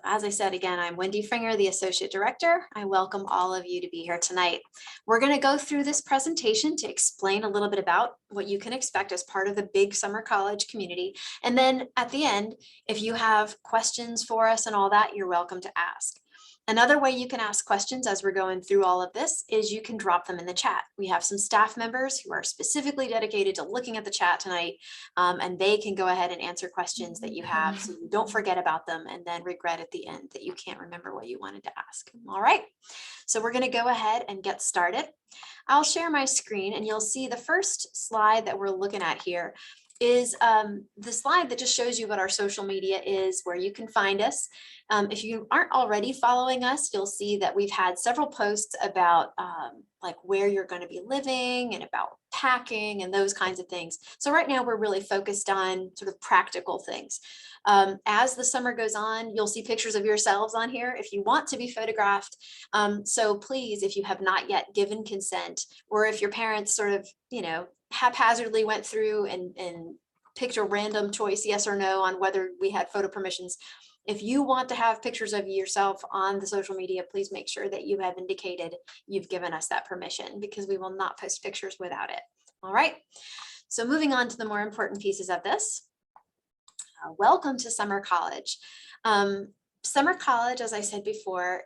As I said, again, I'm Wendy Fringer, the Associate Director. I welcome all of you to be here tonight. We're going to go through this presentation to explain a little bit about what you can expect as part of the big summer college community. And then at the end, if you have questions for us and all that, you're welcome to ask. Another way you can ask questions as we're going through all of this is you can drop them in the chat. We have some staff members who are specifically dedicated to looking at the chat tonight, and they can go ahead and answer questions that you have so you don't forget about them and then regret at the end that you can't remember what you wanted to ask. All right, so we're going to go ahead and get started. I'll share my screen and you'll see the first slide that we're looking at here is the slide that just shows you what our social media is, where you can find us. If you aren't already following us, you'll see that we've had several posts about like where you're going to be living and about packing and those kinds of things. So right now we're really focused on sort of practical things. As the summer goes on, you'll see pictures of yourselves on here if you want to be photographed. So please, if you have not yet given consent, or if your parents sort of, haphazardly went through and picked a random choice, yes or no, on whether we had photo permissions. If you want to have pictures of yourself on the social media, please make sure that you have indicated you've given us that permission, because we will not post pictures without it. All right, so moving on to the more important pieces of this. Welcome to summer college. Summer college, as I said before,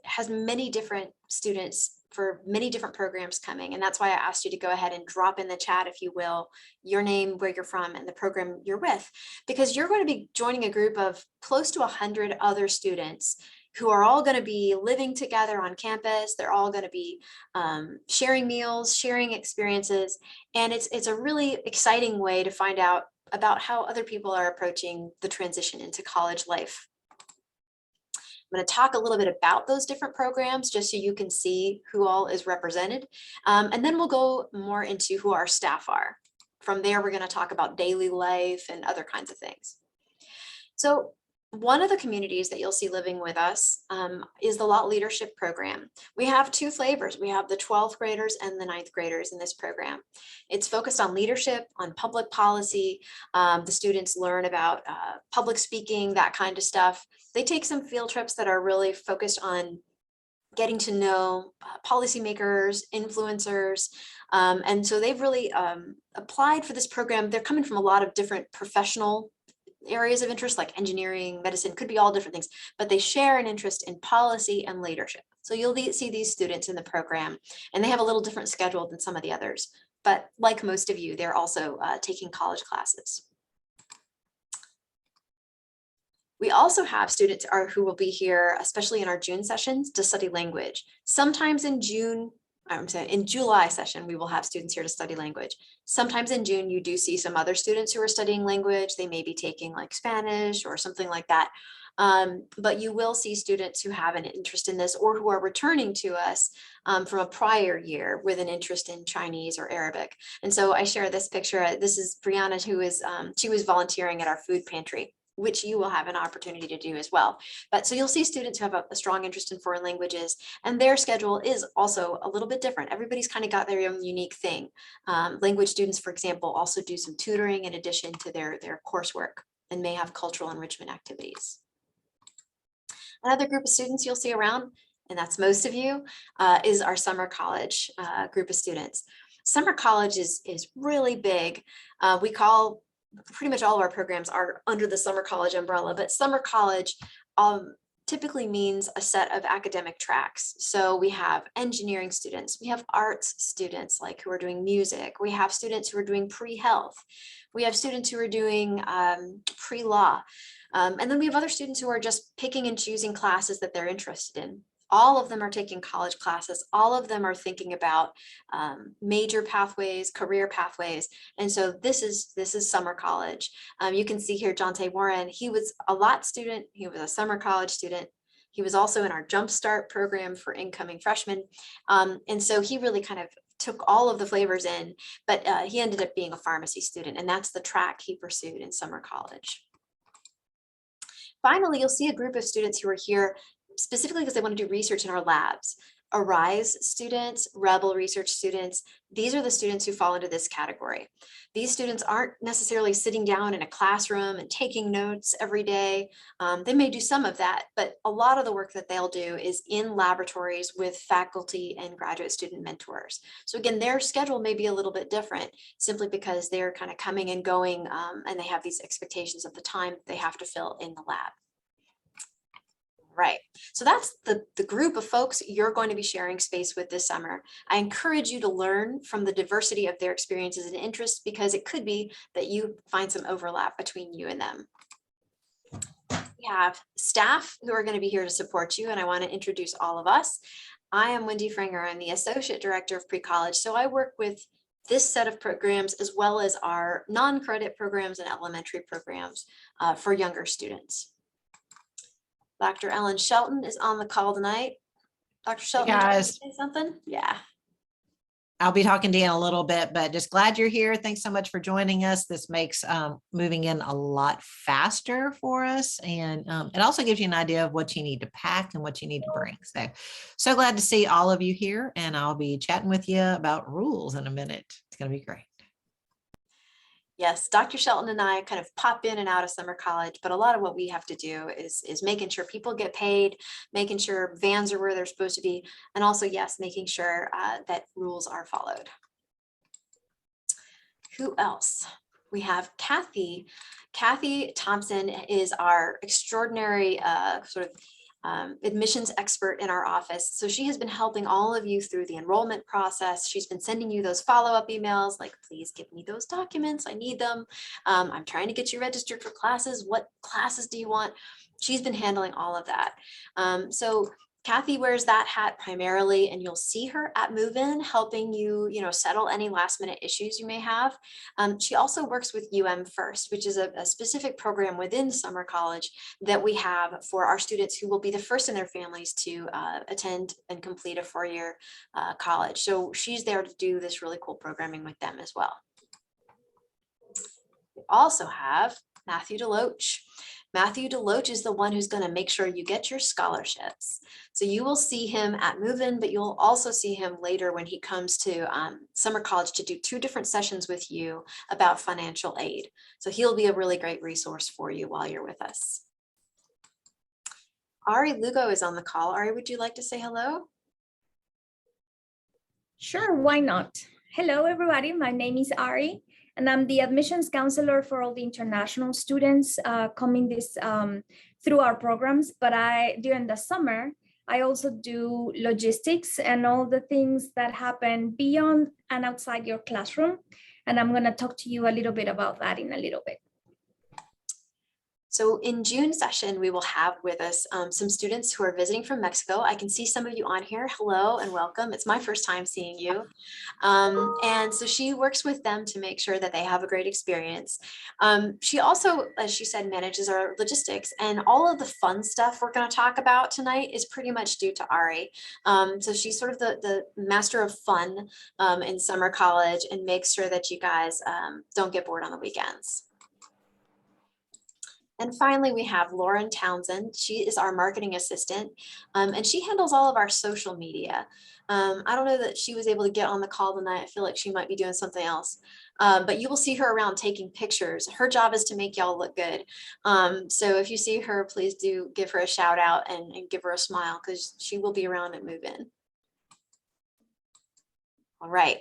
has many different students for many different programs coming. And that's why I asked you to go ahead and drop in the chat, if you will, your name, where you're from, and the program you're with, because you're going to be joining a group of close to 100 other students who are all going to be living together on campus. They're all going to be sharing meals, sharing experiences. And it's a really exciting way to find out about how other people are approaching the transition into college life. I'm going to talk a little bit about those different programs just so you can see who all is represented. And then we'll go more into who our staff are. From there, we're going to talk about daily life and other kinds of things. So one of the communities that you'll see living with us is the Lot Leadership Program. We have two flavors. We have the 12th graders and the 9th graders in this program. It's focused on leadership, on public policy. The students learn about public speaking, that kind of stuff. They take some field trips that are really focused on getting to know policymakers, influencers. And so they've really applied for this program. They're coming from a lot of different professional areas of interest, like engineering, medicine, could be all different things, but they share an interest in policy and leadership. So you'll see these students in the program, and they have a little different schedule than some of the others. But like most of you, they're also taking college classes. We also have students who will be here, especially in our June sessions, to study language. Sometimes in July session, we will have students here to study language. Sometimes in June, you do see some other students who are studying language. They may be taking like Spanish or something like that. But you will see students who have an interest in this, or who are returning to us from a prior year with an interest in Chinese or Arabic. And so I share this picture. This is Brianna, who is, she was volunteering at our food pantry, which you will have an opportunity to do as well. But so you'll see students who have a strong interest in foreign languages, and their schedule is also a little bit different. Everybody's kind of got their own unique thing. Language students, for example, also do some tutoring in addition to their coursework, and may have cultural enrichment activities. Another group of students you'll see around, and that's most of you, is our summer college group of students. Summer college is really big. We call pretty much all of our programs are under the summer college umbrella, but summer college typically means a set of academic tracks. So we have engineering students, we have arts students like who are doing music, we have students who are doing pre-health, we have students who are doing pre-law, and then we have other students who are just picking and choosing classes that they're interested in. All of them are taking college classes. All of them are thinking about major pathways, career pathways. And so this is summer college. You can see here, Jonte Warren, he was a LOT student. He was a summer college student. He was also in our Jumpstart program for incoming freshmen. And so he really kind of took all of the flavors in, but he ended up being a pharmacy student, and that's the track he pursued in summer college. Finally, you'll see a group of students who are here specifically because they want to do research in our labs. ARISE students, Rebel Research students, these are the students who fall into this category. These students aren't necessarily sitting down in a classroom and taking notes every day. They may do some of that, but a lot of the work that they'll do is in laboratories with faculty and graduate student mentors. So again, their schedule may be a little bit different simply because they're kind of coming and going, and they have these expectations of the time they have to fill in the lab. Right. So that's the group of folks you're going to be sharing space with this summer. I encourage you to learn from the diversity of their experiences and interests, because it could be that you find some overlap between you and them. We have staff who are going to be here to support you, and I want to introduce all of us. I am Wendy Fringer. I'm the Associate Director of Pre-College. So I work with this set of programs as well as our non-credit programs and elementary programs for younger students. Dr. Ellen Shelton is on the call tonight. Dr. Shelton, Hey guys, say something? Yeah. I'll be talking to you in a little bit, but just glad you're here. Thanks so much for joining us. This makes moving in a lot faster for us. And it also gives you an idea of what you need to pack and what you need to bring. So glad to see all of you here, and I'll be chatting with you about rules in a minute. It's going to be great. Yes, Dr. Shelton and I kind of pop in and out of summer college, but a lot of what we have to do is making sure people get paid, making sure vans are where they're supposed to be, and also, yes, making sure that rules are followed. Who else? We have Kathy. Kathy Thompson is our extraordinary sort of admissions expert in our office. So she has been helping all of you through the enrollment process. She's been sending you those follow-up emails like, please give me those documents. I need them. I'm trying to get you registered for classes. What classes do you want? She's been handling all of that. So Kathy wears that hat primarily, and you'll see her at Move-In helping you, settle any last minute issues you may have. She also works with First, which is a specific program within summer college that we have for our students who will be the first in their families to attend and complete a four-year college. So she's there to do this really cool programming with them as well. We also have Matthew DeLoach. Matthew DeLoach is the one who's going to make sure you get your scholarships. So you will see him at Move-In, but you'll also see him later when he comes to summer college to do 2 different sessions with you about financial aid. So he'll be a really great resource for you while you're with us. Ari Lugo is on the call. Ari, would you like to say hello? Sure, why not? Hello, everybody. My name is Ari, and I'm the admissions counselor for all the international students coming through our programs. But during the summer, I also do logistics and all the things that happen beyond and outside your classroom. And I'm going to talk to you a little bit about that in a little bit. So in June session, we will have with us some students who are visiting from Mexico. I can see some of you on here. Hello and welcome. It's my first time seeing you. And so she works with them to make sure that they have a great experience. She also, as she said, manages our logistics, and all of the fun stuff we're going to talk about tonight is pretty much due to Ari. So she's sort of the master of fun in summer college, and makes sure that you guys don't get bored on the weekends. And finally, we have Lauren Townsend. She is our marketing assistant, and she handles all of our social media. I don't know that she was able to get on the call tonight. I feel like she might be doing something else, but you will see her around taking pictures. Her job is to make y'all look good. So if you see her, please do give her a shout out and give her a smile, because she will be around at Move-In. All right.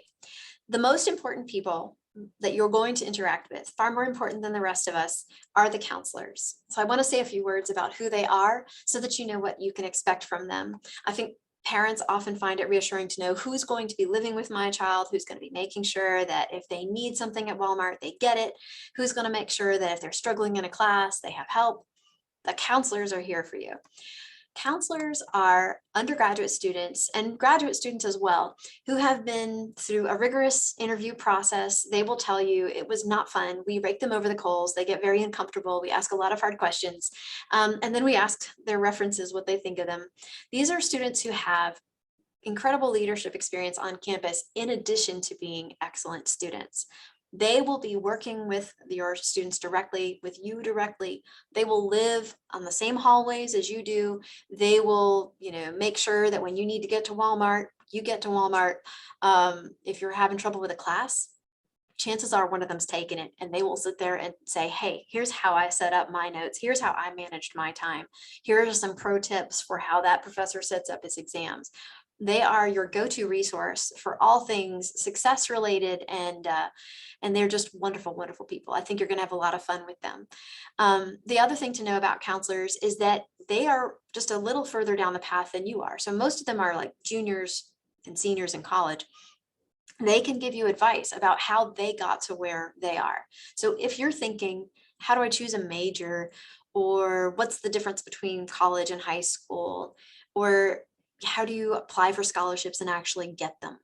The most important people that you're going to interact with, far more important than the rest of us, are the counselors. So I want to say a few words about who they are so that you know what you can expect from them. I think parents often find it reassuring to know who's going to be living with my child, who's going to be making sure that if they need something at Walmart, they get it, who's going to make sure that if they're struggling in a class, they have help. The counselors are here for you. Counselors are undergraduate students and graduate students as well, who have been through a rigorous interview process. They will tell you it was not fun. We rake them over the coals. They get very uncomfortable. We ask a lot of hard questions. And then we ask their references, what they think of them. These are students who have incredible leadership experience on campus, in addition to being excellent students. They will be working with your students directly, with you directly. They will live on the same hallways as you do. They will, make sure that when you need to get to Walmart, you get to Walmart. If you're having trouble with a class, chances are one of them's taking it, and they will sit there and say, hey, here's how I set up my notes. Here's how I managed my time. Here are some pro tips for how that professor sets up his exams. They are your go-to resource for all things success related, and they're just wonderful, wonderful people. I think you're going to have a lot of fun with them. The other thing to know about counselors is that they are just a little further down the path than you are. So most of them are like juniors and seniors in college. They can give you advice about how they got to where they are. So if you're thinking, how do I choose a major? Or what's the difference between college and high school? Or how do you apply for scholarships and actually get them?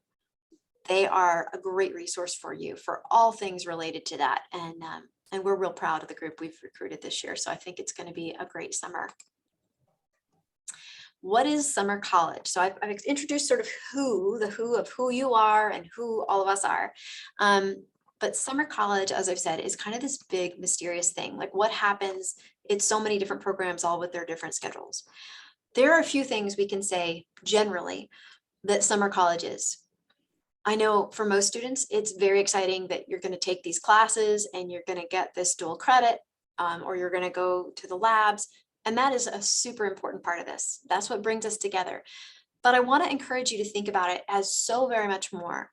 They are a great resource for you for all things related to that. And we're real proud of the group we've recruited this year. So I think it's going to be a great summer. What is summer college? So I've introduced sort of the who of who you are and who all of us are. But summer college, as I've said, is kind of this big mysterious thing. Like what happens? It's so many different programs, all with their different schedules. There are a few things we can say generally that summer college is. I know for most students, it's very exciting that you're going to take these classes and you're going to get this dual credit, or you're going to go to the labs. And that is a super important part of this. That's what brings us together. But I want to encourage you to think about it as so very much more.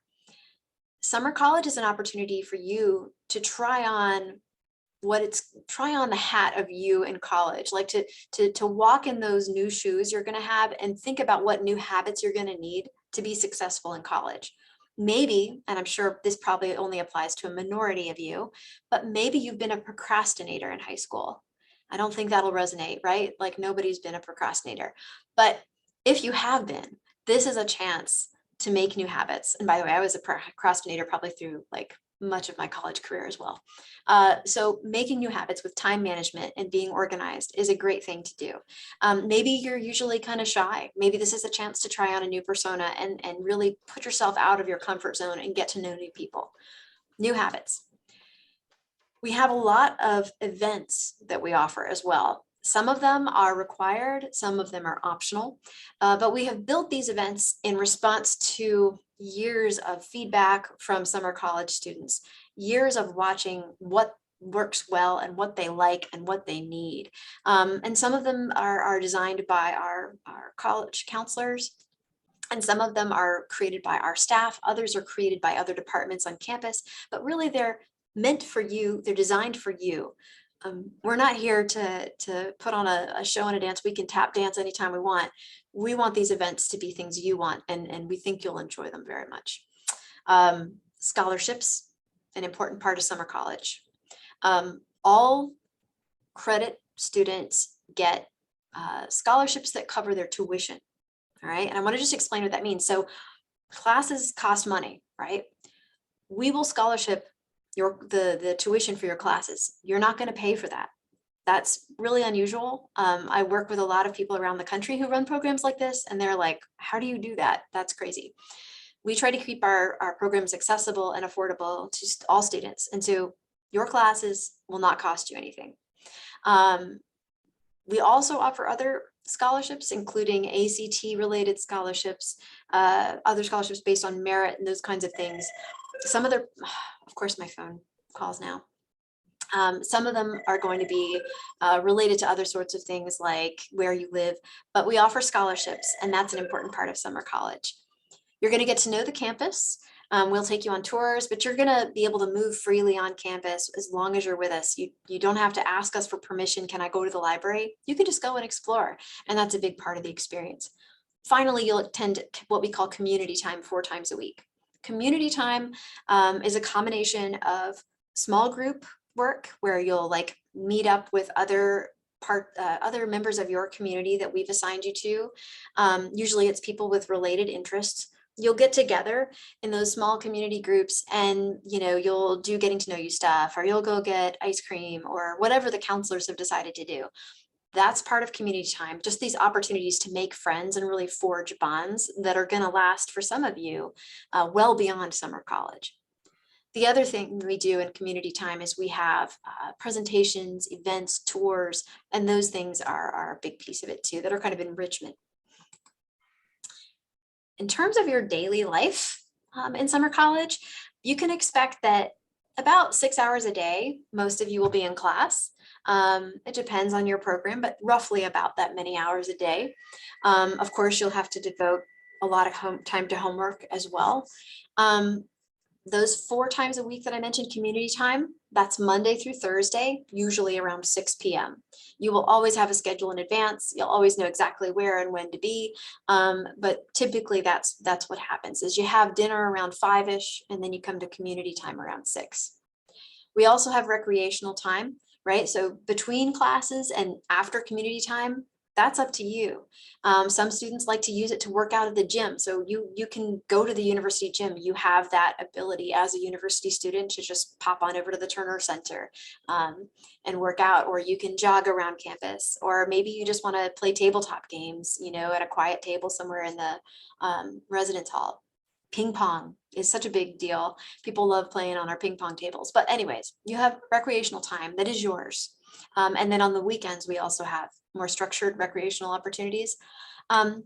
Summer college is an opportunity for you to try on the hat of you in college, like to walk in those new shoes you're going to have and think about what new habits you're going to need to be successful in college. Maybe, and I'm sure this probably only applies to a minority of you, but maybe you've been a procrastinator in high school. I don't think that'll resonate, right? Like nobody's been a procrastinator. But if you have been, this is a chance to make new habits. And by the way, I was a procrastinator probably through like much of my college career as well. So making new habits with time management and being organized is a great thing to do. Maybe you're usually kind of shy. Maybe this is a chance to try on a new persona and really put yourself out of your comfort zone and get to know new people. New habits. We have a lot of events that we offer as well. Some of them are required, some of them are optional, but we have built these events in response to years of feedback from summer college students, years of watching what works well and what they like and what they need. And some of them are designed by our college counselors, and some of them are created by our staff. Others are created by other departments on campus, but really they're meant for you. They're designed for you. We're not here to put on a show and a dance. We can tap dance anytime we want. We want these events to be things you want, and we think you'll enjoy them very much. Scholarships, an important part of summer college. All credit students get scholarships that cover their tuition. All right, and I want to just explain what that means. So classes cost money, right? We will scholarship the tuition for your classes. You're not going to pay for that. That's really unusual. I work with a lot of people around the country who run programs like this, and they're like, how do you do that? That's crazy. We try to keep our programs accessible and affordable to all students. And so your classes will not cost you anything. We also offer other scholarships, including ACT related scholarships, other scholarships based on merit and those kinds of things. Some of of course, my phone calls now. Some of them are going to be related to other sorts of things like where you live, but we offer scholarships, and that's an important part of summer college. You're going to get to know the campus. We'll take you on tours, but you're going to be able to move freely on campus as long as you're with us. You don't have to ask us for permission. Can I go to the library? You can just go and explore, and that's a big part of the experience. Finally, you'll attend what we call community time 4 times a week. Community time is a combination of small group work where you'll like meet up with other members of your community that we've assigned you to. Usually it's people with related interests. You'll get together in those small community groups, and you'll do getting to know you stuff, or you'll go get ice cream or whatever the counselors have decided to do. That's part of community time, just these opportunities to make friends and really forge bonds that are going to last for some of you well beyond summer college. The other thing we do in community time is we have presentations, events, tours, and those things are a big piece of it too, that are kind of enrichment. In terms of your daily life in summer college, you can expect that about 6 hours a day, most of you will be in class. It depends on your program, but roughly about that many hours a day. Of course, you'll have to devote a lot of time to homework as well. Those 4 times a week that I mentioned community time, that's Monday through Thursday, usually around 6 p.m. You will always have a schedule in advance. You'll always know exactly where and when to be. But typically that's what happens is you have dinner around 5-ish and then you come to community time around 6. We also have recreational time, right? So between classes and after community time, that's up to you. Some students like to use it to work out at the gym. So you can go to the university gym. You have that ability as a university student to just pop on over to the Turner Center and work out, or you can jog around campus, or maybe you just want to play tabletop games, you know, at a quiet table somewhere in the residence hall. Ping pong is such a big deal. People love playing on our ping pong tables. But anyways, you have recreational time that is yours. And then on the weekends, we also have more structured recreational opportunities. And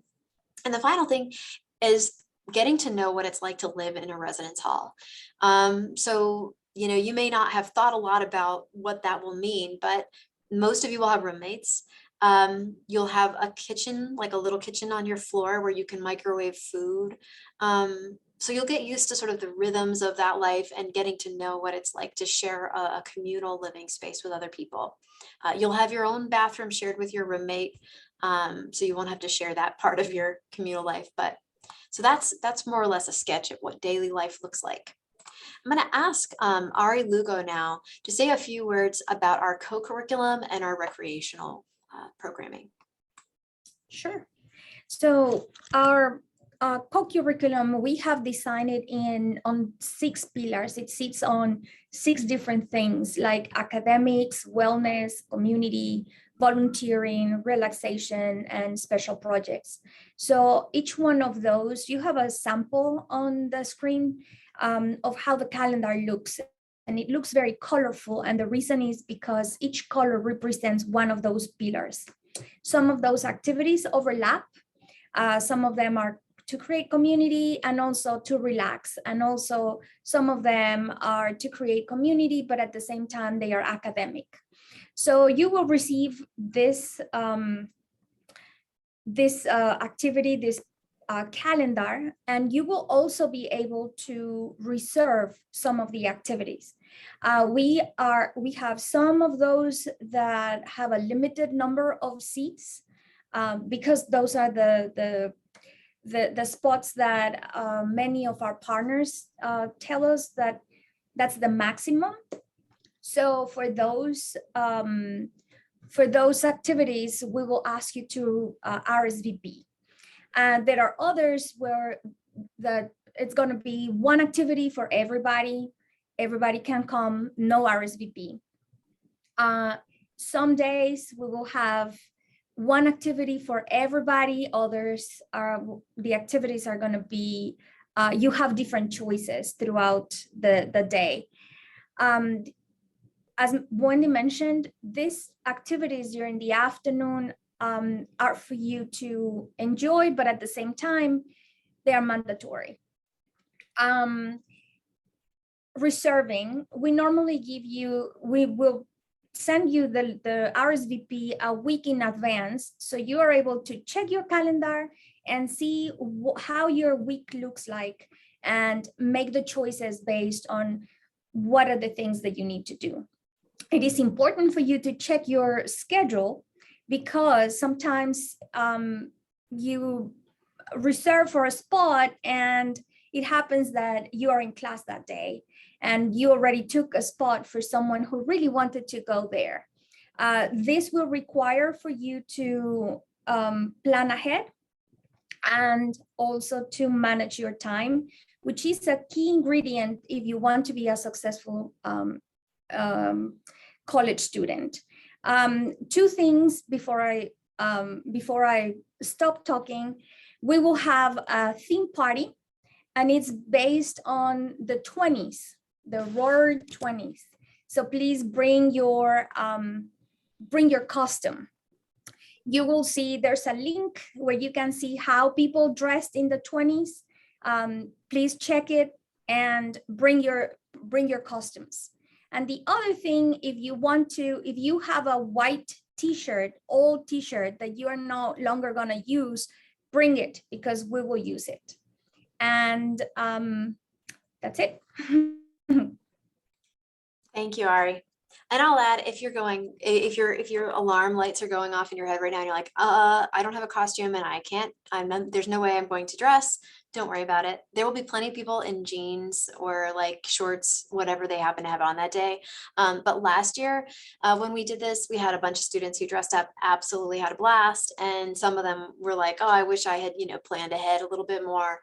the final thing is getting to know what it's like to live in a residence hall. So, you know, you may not have thought a lot about what that will mean, but most of you will have roommates. You'll have a kitchen, like a little kitchen on your floor where you can microwave food. So you'll get used to sort of the rhythms of that life and getting to know what it's like to share a communal living space with other people. You'll have your own bathroom shared with your roommate, so you won't have to share that part of your communal life. But so that's more or less a sketch of what daily life looks like. I'm going to ask Ari Lugo now to say a few words about our co-curriculum and our recreational programming. Sure. So our co-curriculum, we have designed it on 6 pillars. It sits on 6 different things like academics, wellness, community, volunteering, relaxation, and special projects. So each one of those, you have a sample on the screen of how the calendar looks. And it looks very colorful. And the reason is because each color represents one of those pillars. Some of those activities overlap. Some of them are to create community and also to relax. And also some of them are to create community, but at the same time, they are academic. So you will receive this, activity, this calendar, and you will also be able to reserve some of the activities. We have some of those that have a limited number of seats because those are the spots that many of our partners tell us that that's the maximum. So for those activities, we will ask you to RSVP. And there are others where it's going to be one activity for everybody. Everybody can come, no RSVP. Some days we will have one activity for everybody. Others the activities are going to be, you have different choices throughout the day. As Wendy mentioned, these activities during the afternoon are for you to enjoy, but at the same time, they are mandatory. Reserving, we will send you the RSVP a week in advance, so you are able to check your calendar and see how your week looks like and make the choices based on what are the things that you need to do. It is important for you to check your schedule because sometimes you reserve for a spot and it happens that you are in class that day and you already took a spot for someone who really wanted to go there. This will require for you to plan ahead and also to manage your time, which is a key ingredient if you want to be a successful college student. 2 things before I stop talking. We will have a theme party, and it's based on the 20s. the Roar 20s. So please bring your costume. You will see there's a link where you can see how people dressed in the 20s. Please check it and bring your costumes. And the other thing, if you have a white t-shirt, old t-shirt that you are no longer gonna use, bring it because we will use it. And that's it. Thank you, Ari. And I'll add, if your alarm lights are going off in your head right now, and you're like, I don't have a costume and there's no way I'm going to dress. Don't worry about it. There will be plenty of people in jeans or like shorts, whatever they happen to have on that day. But last year, when we did this, we had a bunch of students who dressed up, absolutely had a blast. And some of them were like, oh, I wish I had, planned ahead a little bit more.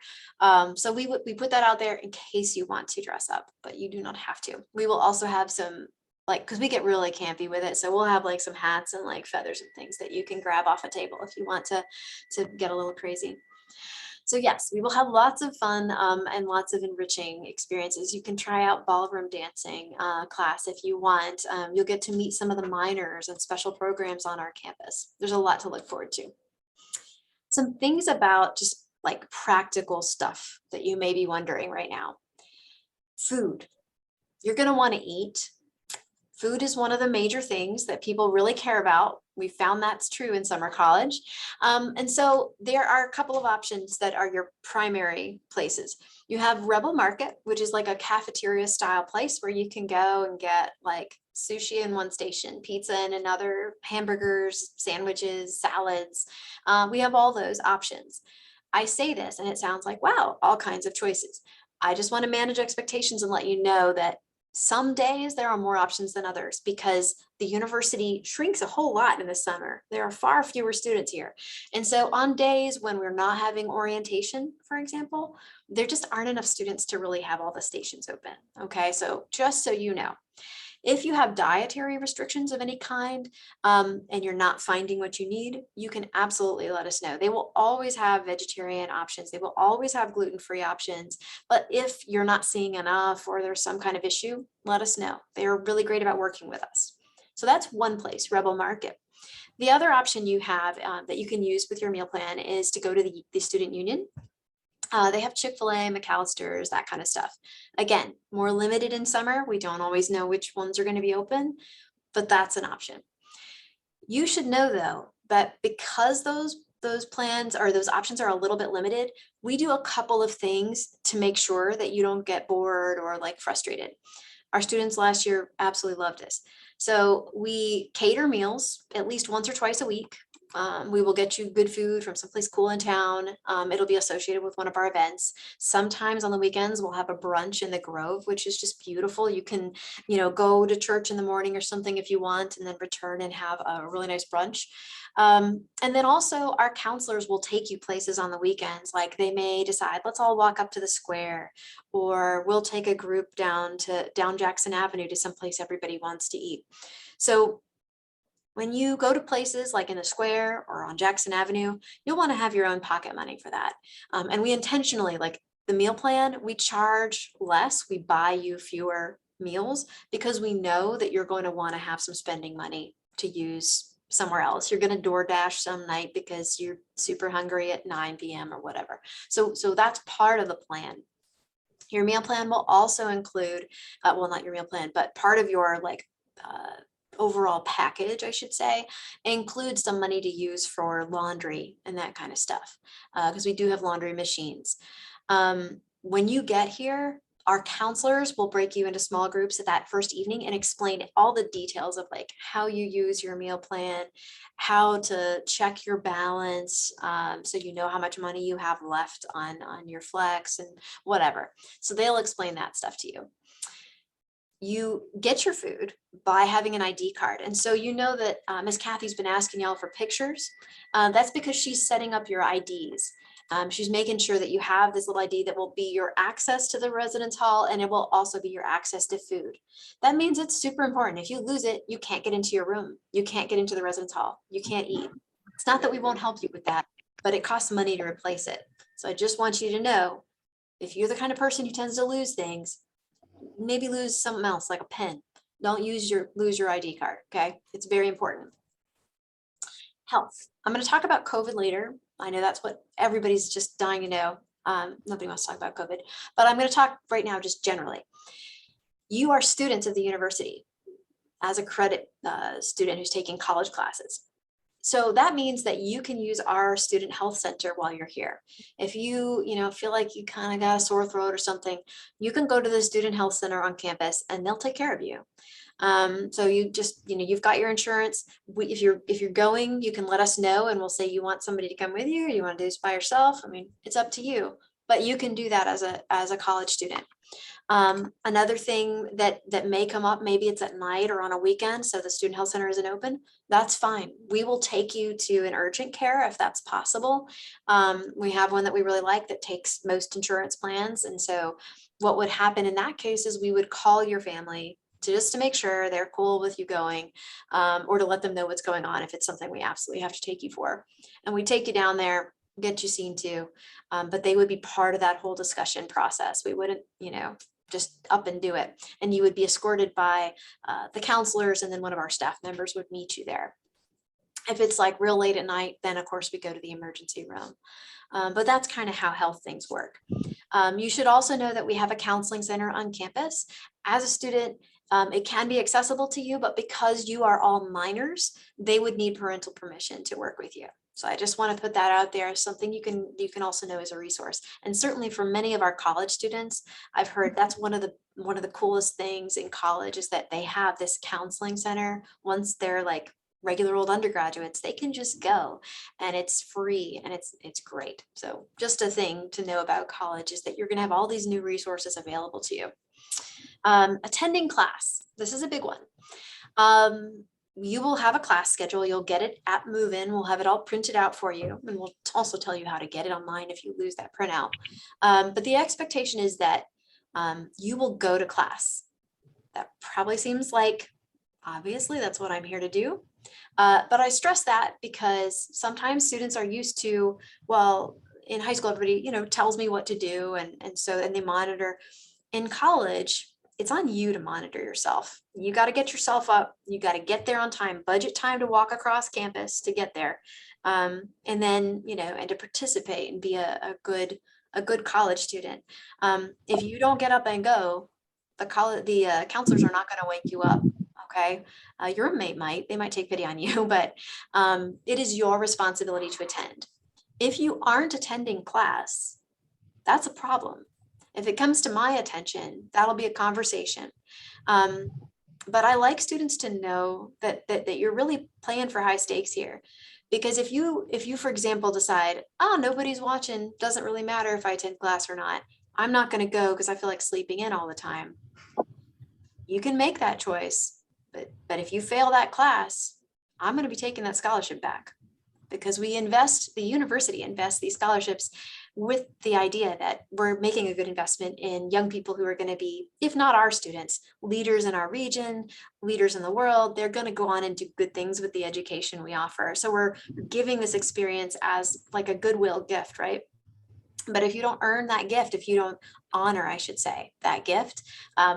So we put that out there in case you want to dress up, but you do not have to. We will also have some, because we get really campy with it. So we'll have like some hats and like feathers and things that you can grab off a table if you want to get a little crazy. So yes, we will have lots of fun and lots of enriching experiences. You can try out ballroom dancing class if you want. You'll get to meet some of the minors and special programs on our campus. There's a lot to look forward to. Some things about just like practical stuff that you may be wondering right now. Food. You're going to want to eat. Food is one of the major things that people really care about. We found that's true in summer college. And so there are a couple of options that are your primary places. You have Rebel Market, which is like a cafeteria style place where you can go and get like sushi in one station, pizza in another, hamburgers, sandwiches, salads. We have all those options. I say this and it sounds like, wow, all kinds of choices. I just want to manage expectations and let you know that some days there are more options than others because the university shrinks a whole lot in the summer. There are far fewer students here. And so on days when we're not having orientation, for example, there just aren't enough students to really have all the stations open. Okay, so just so you know. If you have dietary restrictions of any kind and you're not finding what you need, you can absolutely let us know. They will always have vegetarian options. They will always have gluten-free options. But if you're not seeing enough or there's some kind of issue, let us know. They are really great about working with us. So that's one place, Rebel Market. The other option you have that you can use with your meal plan is to go to the student union. They have Chick-fil-A, McAllister's, that kind of stuff. Again, more limited in summer. We don't always know which ones are going to be open, but that's an option. You should know though, that because those plans or those options are a little bit limited, we do a couple of things to make sure that you don't get bored or like frustrated. Our students last year absolutely loved this. So we cater meals at least once or twice a week. We will get you good food from someplace cool in town. It'll be associated with one of our events. Sometimes on the weekends, we'll have a brunch in the Grove, which is just beautiful. You can, go to church in the morning or something if you want, and then return and have a really nice brunch. And then also our counselors will take you places on the weekends. Like they may decide, let's all walk up to the square, or we'll take a group down Jackson Avenue to someplace everybody wants to eat. So when you go to places like in the square or on Jackson Avenue, you'll want to have your own pocket money for that. And we intentionally, like the meal plan, we charge less, we buy you fewer meals because we know that you're going to want to have some spending money to use somewhere else. You're going to DoorDash some night because you're super hungry at 9 p.m. or whatever. So that's part of the plan. Your meal plan will also include, well, not your meal plan, but part of your overall package, I should say, includes some money to use for laundry and that kind of stuff, because we do have laundry machines. When you get here, our counselors will break you into small groups at that first evening and explain all the details of like how you use your meal plan, how to check your balance, so you know how much money you have left on your flex and whatever. So they'll explain that stuff to you. You get your food by having an ID card. And so you know that Ms. Kathy's been asking y'all for pictures. That's because she's setting up your IDs. She's making sure that you have this little ID that will be your access to the residence hall, and it will also be your access to food. That means it's super important. If you lose it, you can't get into your room. You can't get into the residence hall. You can't eat. It's not that we won't help you with that, but it costs money to replace it. So I just want you to know, if you're the kind of person who tends to lose things, maybe lose something else like a pen. Don't lose your ID card, okay? It's very important. Health. I'm going to talk about COVID later. I know that's what everybody's just dying to know. Nobody wants to talk about COVID, but I'm going to talk right now just generally. You are students of the university as a credit student who's taking college classes. So that means that you can use our student health center while you're here. If you feel like you kind of got a sore throat or something, you can go to the student health center on campus and they'll take care of you. So you just, you've got your insurance. If you're going, you can let us know and we'll say you want somebody to come with you, or you want to do this by yourself. I mean, it's up to you, but you can do that as a college student. Another thing that may come up, maybe it's at night or on a weekend, so the student health center isn't open, that's fine. We will take you to an urgent care if that's possible. We have one that we really like that takes most insurance plans. And so what would happen in that case is we would call your family just to make sure they're cool with you going, or to let them know what's going on if it's something we absolutely have to take you for. And we take you down there, get you seen to, but they would be part of that whole discussion process. We wouldn't, just up and do it. And you would be escorted by the counselors, and then one of our staff members would meet you there. If it's like real late at night, then of course we go to the emergency room. But that's kind of how health things work. You should also know that we have a counseling center on campus. As a student, it can be accessible to you, but because you are all minors, they would need parental permission to work with you. So I just want to put that out there as something you can also know as a resource. And certainly for many of our college students, I've heard that's one of the coolest things in college is that they have this counseling center. Once they're like regular old undergraduates, they can just go and it's free and it's great. So just a thing to know about college is that you're going to have all these new resources available to you. Attending class. This is a big one. You will have a class schedule. You'll get it at move-in. We'll have it all printed out for you. And we'll also tell you how to get it online if you lose that printout. But the expectation is that you will go to class. That probably seems like, obviously, that's what I'm here to do. But I stress that because sometimes students are used to, well, in high school, everybody, tells me what to do. And they monitor. In college, it's on you to monitor yourself. You got to get yourself up. You got to get there on time, budget time to walk across campus to get there. And then, and to participate and be a good college student. If you don't get up and go, the counselors are not going to wake you up. Okay. Your roommate they might take pity on you, but it is your responsibility to attend. If you aren't attending class, that's a problem. If it comes to my attention, that'll be a conversation. But I like students to know that you're really playing for high stakes here. Because if you, for example, decide, oh, nobody's watching, doesn't really matter if I attend class or not, I'm not going to go because I feel like sleeping in all the time. You can make that choice. But if you fail that class, I'm going to be taking that scholarship back. Because the university invests these scholarships with the idea that we're making a good investment in young people who are going to be, if not our students, leaders in our region, leaders in the world. They're going to go on and do good things with the education we offer. So we're giving this experience as like a goodwill gift, right? But if you don't earn that gift, if you don't honor, I should say, that gift,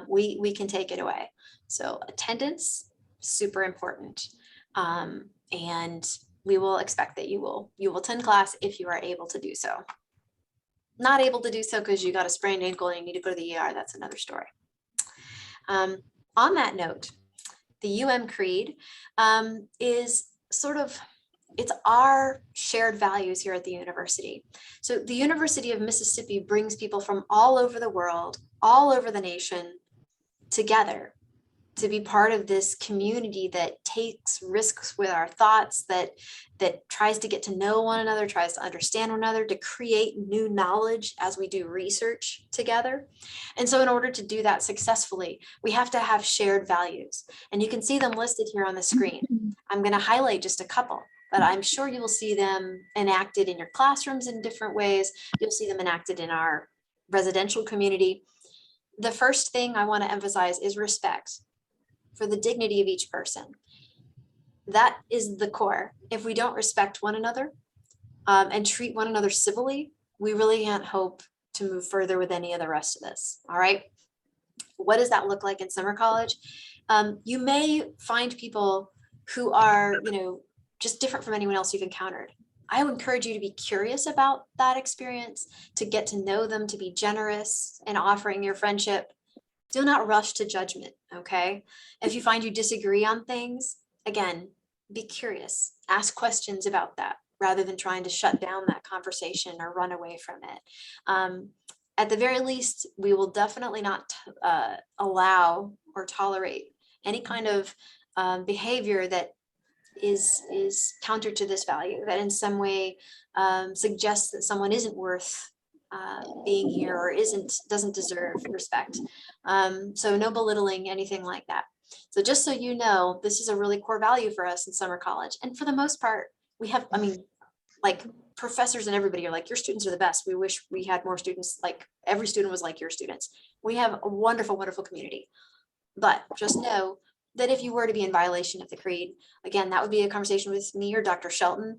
we can take it away. So attendance, super important. And we will expect that you will attend class if you are able to do so. Not able to do so because you got a sprained ankle and you need to go to the ER, that's another story. On that note, the Creed is sort of, it's our shared values here at the university. So the University of Mississippi brings people from all over the world, all over the nation together to be part of this community that takes risks with our thoughts, that tries to get to know one another, tries to understand one another, to create new knowledge as we do research together. And so in order to do that successfully, we have to have shared values. And you can see them listed here on the screen. I'm going to highlight just a couple, but I'm sure you will see them enacted in your classrooms in different ways. You'll see them enacted in our residential community. The first thing I want to emphasize is respect for the dignity of each person. That is the core. If we don't respect one another and treat one another civilly, we really can't hope to move further with any of the rest of this. All right. What does that look like in summer college? You may find people who are, just different from anyone else you've encountered. I would encourage you to be curious about that experience, to get to know them, to be generous in offering your friendship. Do not rush to judgment, okay? If you find you disagree on things, again, be curious, ask questions about that rather than trying to shut down that conversation or run away from it. At the very least, we will definitely not allow or tolerate any kind of behavior that is counter to this value, that in some way suggests that someone isn't worth being here or doesn't deserve respect. So no belittling, anything like that. So just so you know, this is a really core value for us in summer college. And for the most part, we have, like professors and everybody are like, your students are the best. We wish we had more students, like every student was like your students. We have a wonderful, wonderful community. But just know that if you were to be in violation of the creed, again, that would be a conversation with me or Dr. Shelton,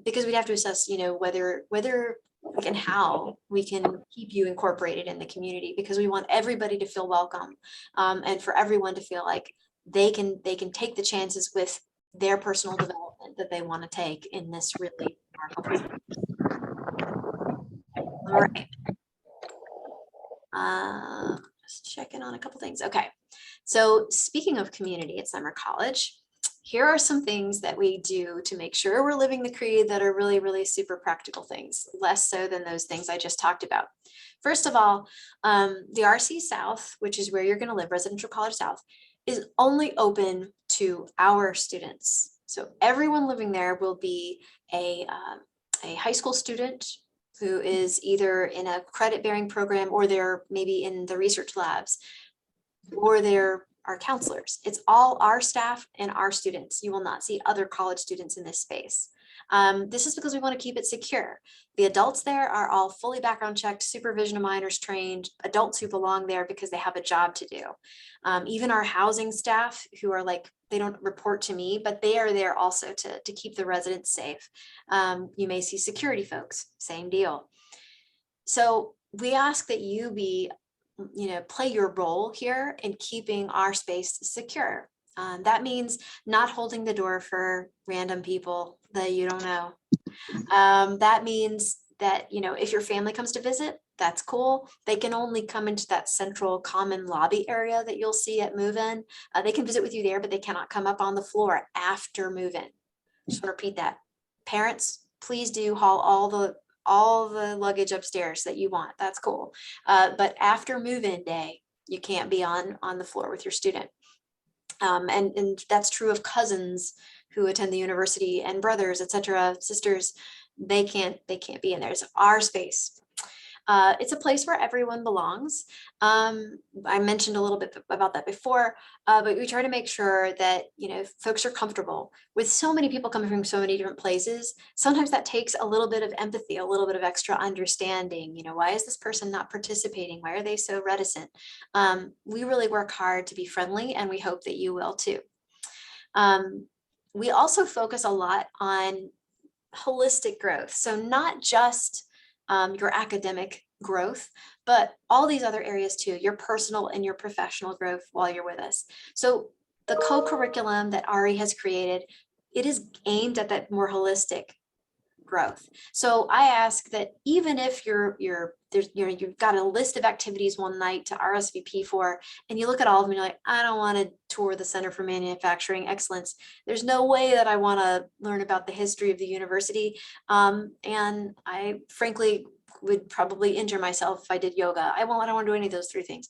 because we'd have to assess, whether and how we can keep you incorporated in the community, because we want everybody to feel welcome, and for everyone to feel like they can take the chances with their personal development that they want to take in this really remarkable. All right. Just checking on a couple things. Okay. So speaking of community at summer college, here are some things that we do to make sure we're living the creed that are really, really super practical things, less so than those things I just talked about. First of all, the RC South, which is where you're going to live, Residential College South, is only open to our students. So everyone living there will be a high school student who is either in a credit-bearing program, or they're maybe in the research labs, or they're our counselors. It's all our staff and our students. You will not see other college students in this space. This is because we want to keep it secure. The adults there are all fully background checked, supervision of minors trained, adults who belong there because they have a job to do. Even our housing staff, who are like, they don't report to me, but they are there also to keep the residents safe. You may see security folks, same deal. So we ask that you play your role here in keeping our space secure. That means not holding the door for random people that you don't know. That means that, if your family comes to visit, that's cool. They can only come into that central common lobby area that you'll see at move-in. They can visit with you there, but they cannot come up on the floor after move-in. Just want to repeat that. Parents, please do haul all the luggage upstairs that you want. That's cool. But after move-in day, you can't be on the floor with your student. And that's true of cousins who attend the university, and brothers, etc., sisters. They can't be in there. It's our space. It's a place where everyone belongs. I mentioned a little bit about that before, but we try to make sure that, folks are comfortable. With so many people coming from so many different places, sometimes that takes a little bit of empathy, a little bit of extra understanding. Why is this person not participating? Why are they so reticent? We really work hard to be friendly, and we hope that you will too. We also focus a lot on holistic growth. So not just your academic growth, but all these other areas too, your personal and your professional growth while you're with us. So the co-curriculum that Ari has created, it is aimed at that more holistic growth. So I ask that even if you've got a list of activities one night to RSVP for, and you look at all of them and you're like, I don't want to tour the Center for Manufacturing Excellence. There's no way that I want to learn about the history of the university. And I frankly would probably injure myself if I did yoga. I don't want to do any of those three things.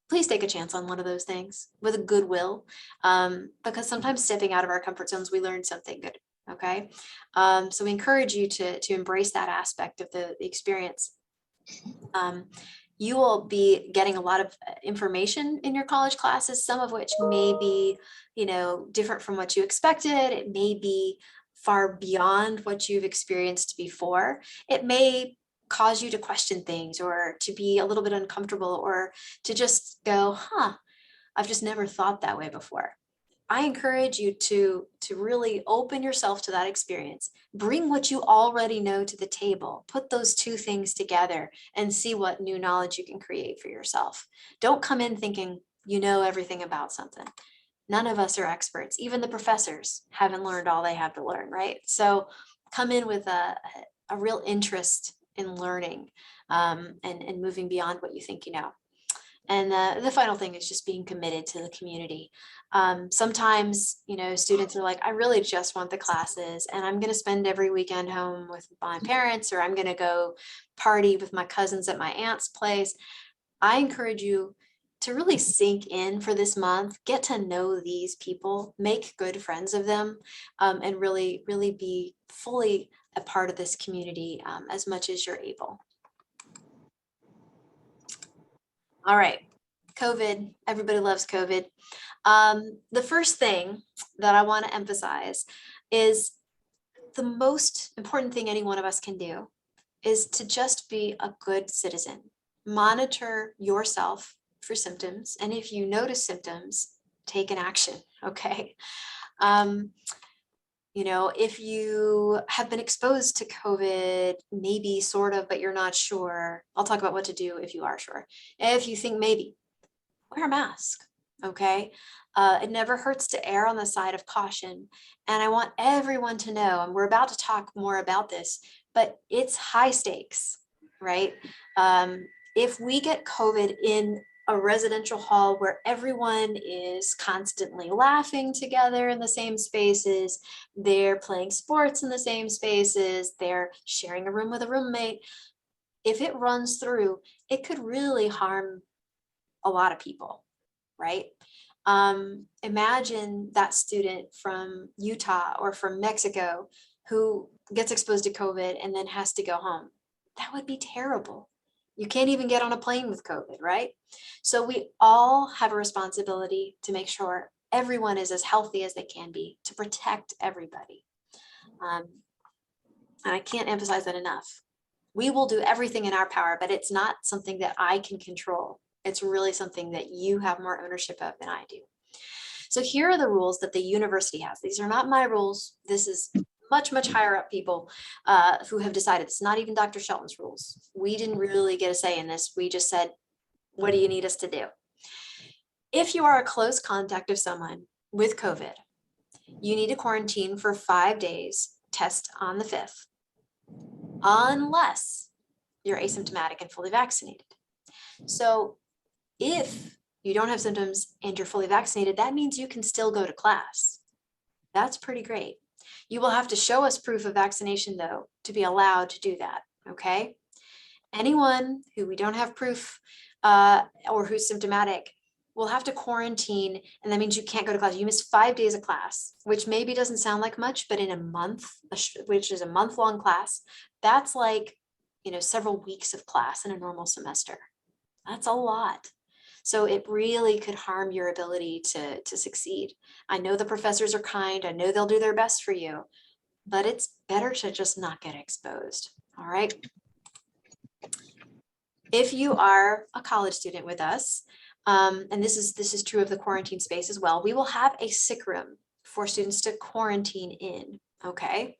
Please take a chance on one of those things with a goodwill, because sometimes stepping out of our comfort zones, we learn something good. Okay. So we encourage you to embrace that aspect of the experience. You will be getting a lot of information in your college classes, some of which may be, different from what you expected. It may be far beyond what you've experienced before. It may cause you to question things, or to be a little bit uncomfortable, or to just go, I've just never thought that way before. I encourage you to really open yourself to that experience. Bring what you already know to the table. Put those two things together and see what new knowledge you can create for yourself. Don't come in thinking you know everything about something. None of us are experts. Even the professors haven't learned all they have to learn, right? So come in with a real interest in learning and moving beyond what you think you know. And the final thing is just being committed to the community. Sometimes, students are like, I really just want the classes and I'm going to spend every weekend home with my parents, or I'm going to go party with my cousins at my aunt's place. I encourage you to really sink in for this month, get to know these people, make good friends of them, and really, really be fully a part of this community as much as you're able. All right, COVID, everybody loves COVID. The first thing that I want to emphasize is the most important thing any one of us can do is to just be a good citizen. Monitor yourself for symptoms. And if you notice symptoms, take an action, okay? If you have been exposed to COVID, maybe sort of, but you're not sure, I'll talk about what to do if you are sure. If you think maybe, wear a mask, okay? It never hurts to err on the side of caution. And I want everyone to know, and we're about to talk more about this, but it's high stakes, right? If we get COVID in a residential hall where everyone is constantly laughing together in the same spaces, they're playing sports in the same spaces, they're sharing a room with a roommate, if it runs through, it could really harm a lot of people, right? Imagine that student from Utah or from Mexico who gets exposed to COVID and then has to go home. That would be terrible. You can't even get on a plane with COVID, right? So we all have a responsibility to make sure everyone is as healthy as they can be, to protect everybody. And I can't emphasize that enough. We will do everything in our power, but it's not something that I can control. It's really something that you have more ownership of than I do. So here are the rules that the university has. These are not my rules. This is much, much higher up people who have decided. It's not even Dr. Shelton's rules. We didn't really get a say in this. We just said, what do you need us to do? If you are a close contact of someone with COVID, you need to quarantine for 5 days, test on the 5th, unless you're asymptomatic and fully vaccinated. So if you don't have symptoms and you're fully vaccinated, that means you can still go to class. That's pretty great. You will have to show us proof of vaccination though, to be allowed to do that, okay? Anyone who we don't have proof or who's symptomatic will have to quarantine, and that means you can't go to class. You miss 5 days of class, which maybe doesn't sound like much, but in a month, which is a month-long class, that's like, several weeks of class in a normal semester. That's a lot. So it really could harm your ability to succeed. I know the professors are kind. I know they'll do their best for you, but it's better to just not get exposed. All right. If you are a college student with us, and this is true of the quarantine space as well, we will have a sick room for students to quarantine in. Okay.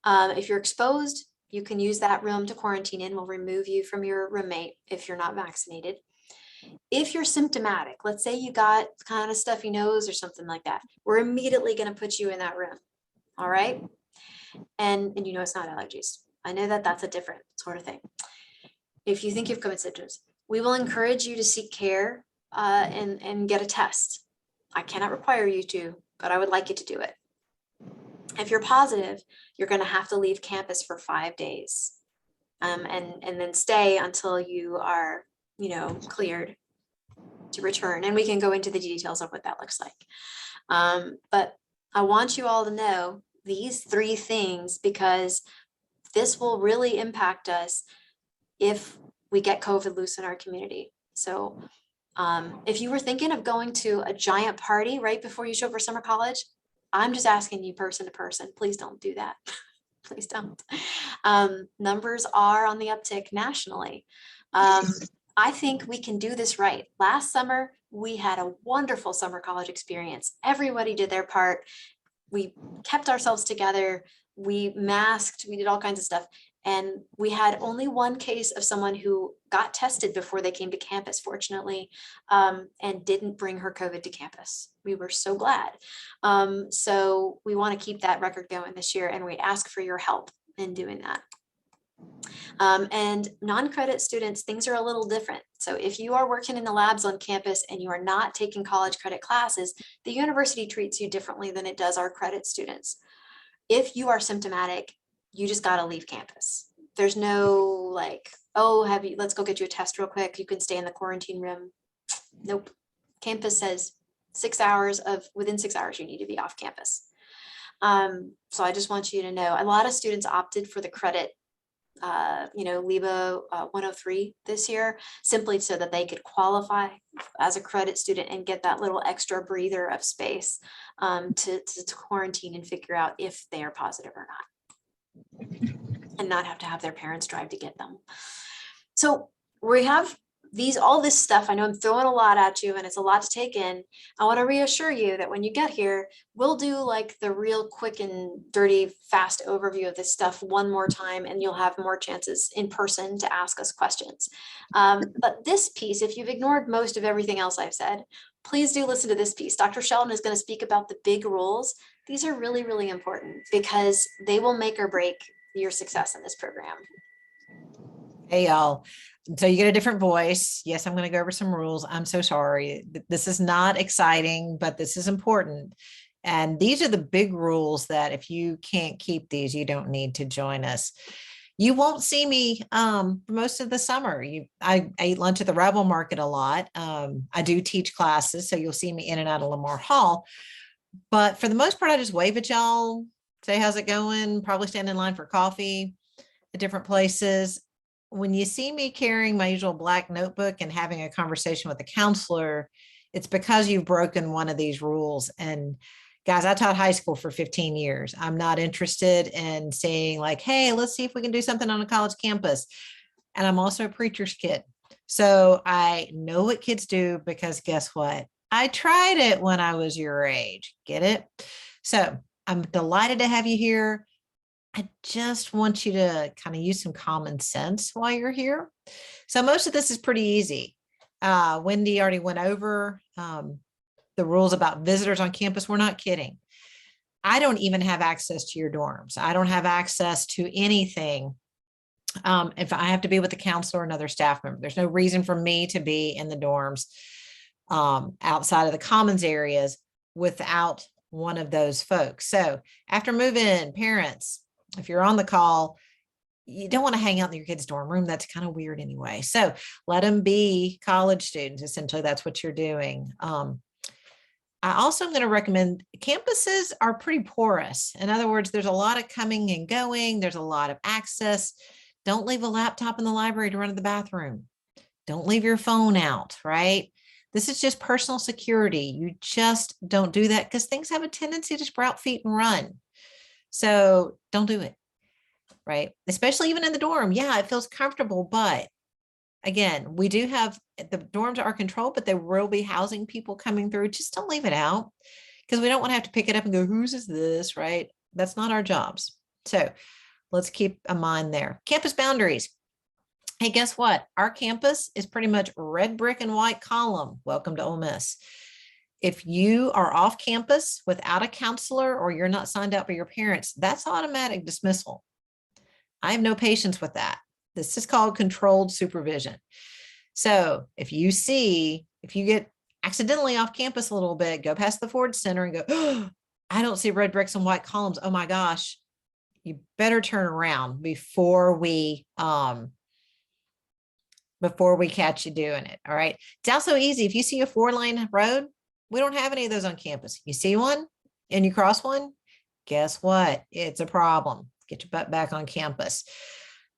If you're exposed, you can use that room to quarantine in. We'll remove you from your roommate if you're not vaccinated. If you're symptomatic, let's say you got kind of stuffy nose or something like that, we're immediately going to put you in that room. All right. And it's not allergies. I know that that's a different sort of thing. If you think you've COVID symptoms, we will encourage you to seek care and get a test. I cannot require you to, but I would like you to do it. If you're positive, you're going to have to leave campus for 5 days and then stay until you are cleared to return. And we can go into the details of what that looks like. But I want you all to know these 3 things, because this will really impact us if we get COVID loose in our community. So if you were thinking of going to a giant party right before you show up for summer college, I'm just asking you person to person, please don't do that. Please don't. Numbers are on the uptick nationally. I think we can do this right. Last summer, We had a wonderful summer college experience. Everybody did their part. We kept ourselves together. We masked, we did all kinds of stuff. And we had only one case of someone who got tested before they came to campus, fortunately, and didn't bring her COVID to campus. We were so glad. So we want to keep that record going this year, and we ask for your help in doing that. And non-credit students, things are a little different. So if you are working in the labs on campus and you are not taking college credit classes, the university treats you differently than it does our credit students. If you are symptomatic, you just got to leave campus. There's no like, oh, let's go get you a test real quick. You can stay in the quarantine room. Nope. Campus says within 6 hours, you need to be off campus. So I just want you to know, a lot of students opted for the credit LEBA 103 this year, simply so that they could qualify as a credit student and get that little extra breather of space to quarantine and figure out if they are positive or not, and not have to have their parents drive to get them. So we have all this stuff. I know I'm throwing a lot at you and it's a lot to take in. I want to reassure you that when you get here, we'll do like the real quick and dirty, fast overview of this stuff one more time, and you'll have more chances in person to ask us questions. But this piece, if you've ignored most of everything else I've said, please do listen to this piece. Dr. Sheldon is going to speak about the big rules. These are really, really important because they will make or break your success in this program. Hey, y'all. So you get a different voice. Yes, I'm going to go over some rules. I'm so sorry. This is not exciting, but this is important. And these are the big rules that if you can't keep these, you don't need to join us. You won't see me for most of the summer. I eat lunch at the Rebel Market a lot. I do teach classes, so you'll see me in and out of Lamar Hall. But for the most part, I just wave at y'all, say, how's it going? Probably stand in line for coffee at different places. When you see me carrying my usual black notebook and having a conversation with a counselor, it's because you've broken one of these rules. And guys, I taught high school for 15 years. I'm not interested in saying like, hey, let's see if we can do something on a college campus. And I'm also a preacher's kid. So I know what kids do because guess what? I tried it when I was your age. Get it? So I'm delighted to have you here. I just want you to kind of use some common sense while you're here. So most of this is pretty easy. Wendy already went over the rules about visitors on campus. We're not kidding. I don't even have access to your dorms. I don't have access to anything. If I have to be with a counselor or another staff member, there's no reason for me to be in the dorms outside of the commons areas without one of those folks. So after move-in, parents, if you're on the call, you don't want to hang out in your kid's dorm room. That's kind of weird anyway. So let them be college students. Essentially, that's what you're doing. I also am going to recommend campuses are pretty porous. In other words, there's a lot of coming and going. There's a lot of access. Don't leave a laptop in the library to run to the bathroom. Don't leave your phone out, right? This is just personal security. You just don't do that because things have a tendency to sprout feet and run. So don't do it, right? Especially even in the dorm. Yeah, it feels comfortable, but again, we do have, the dorms are controlled, but there will be housing people coming through. Just don't leave it out because we don't want to have to pick it up and go, whose is this, right? That's not our jobs. So let's keep a mind there. Campus boundaries. Hey, guess what? Our campus is pretty much red brick and white column. Welcome to Ole Miss. If you are off campus without a counselor or you're not signed up by your parents, that's automatic dismissal. I have no patience with that. This is called controlled supervision. So if you get accidentally off campus a little bit, go past the Ford Center and go, oh, I don't see red bricks and white columns. Oh my gosh, you better turn around before we catch you doing it. All right. It's also easy. If you see a 4-lane road, we don't have any of those on campus. You see one and you cross one, guess what? It's a problem. Get your butt back on campus.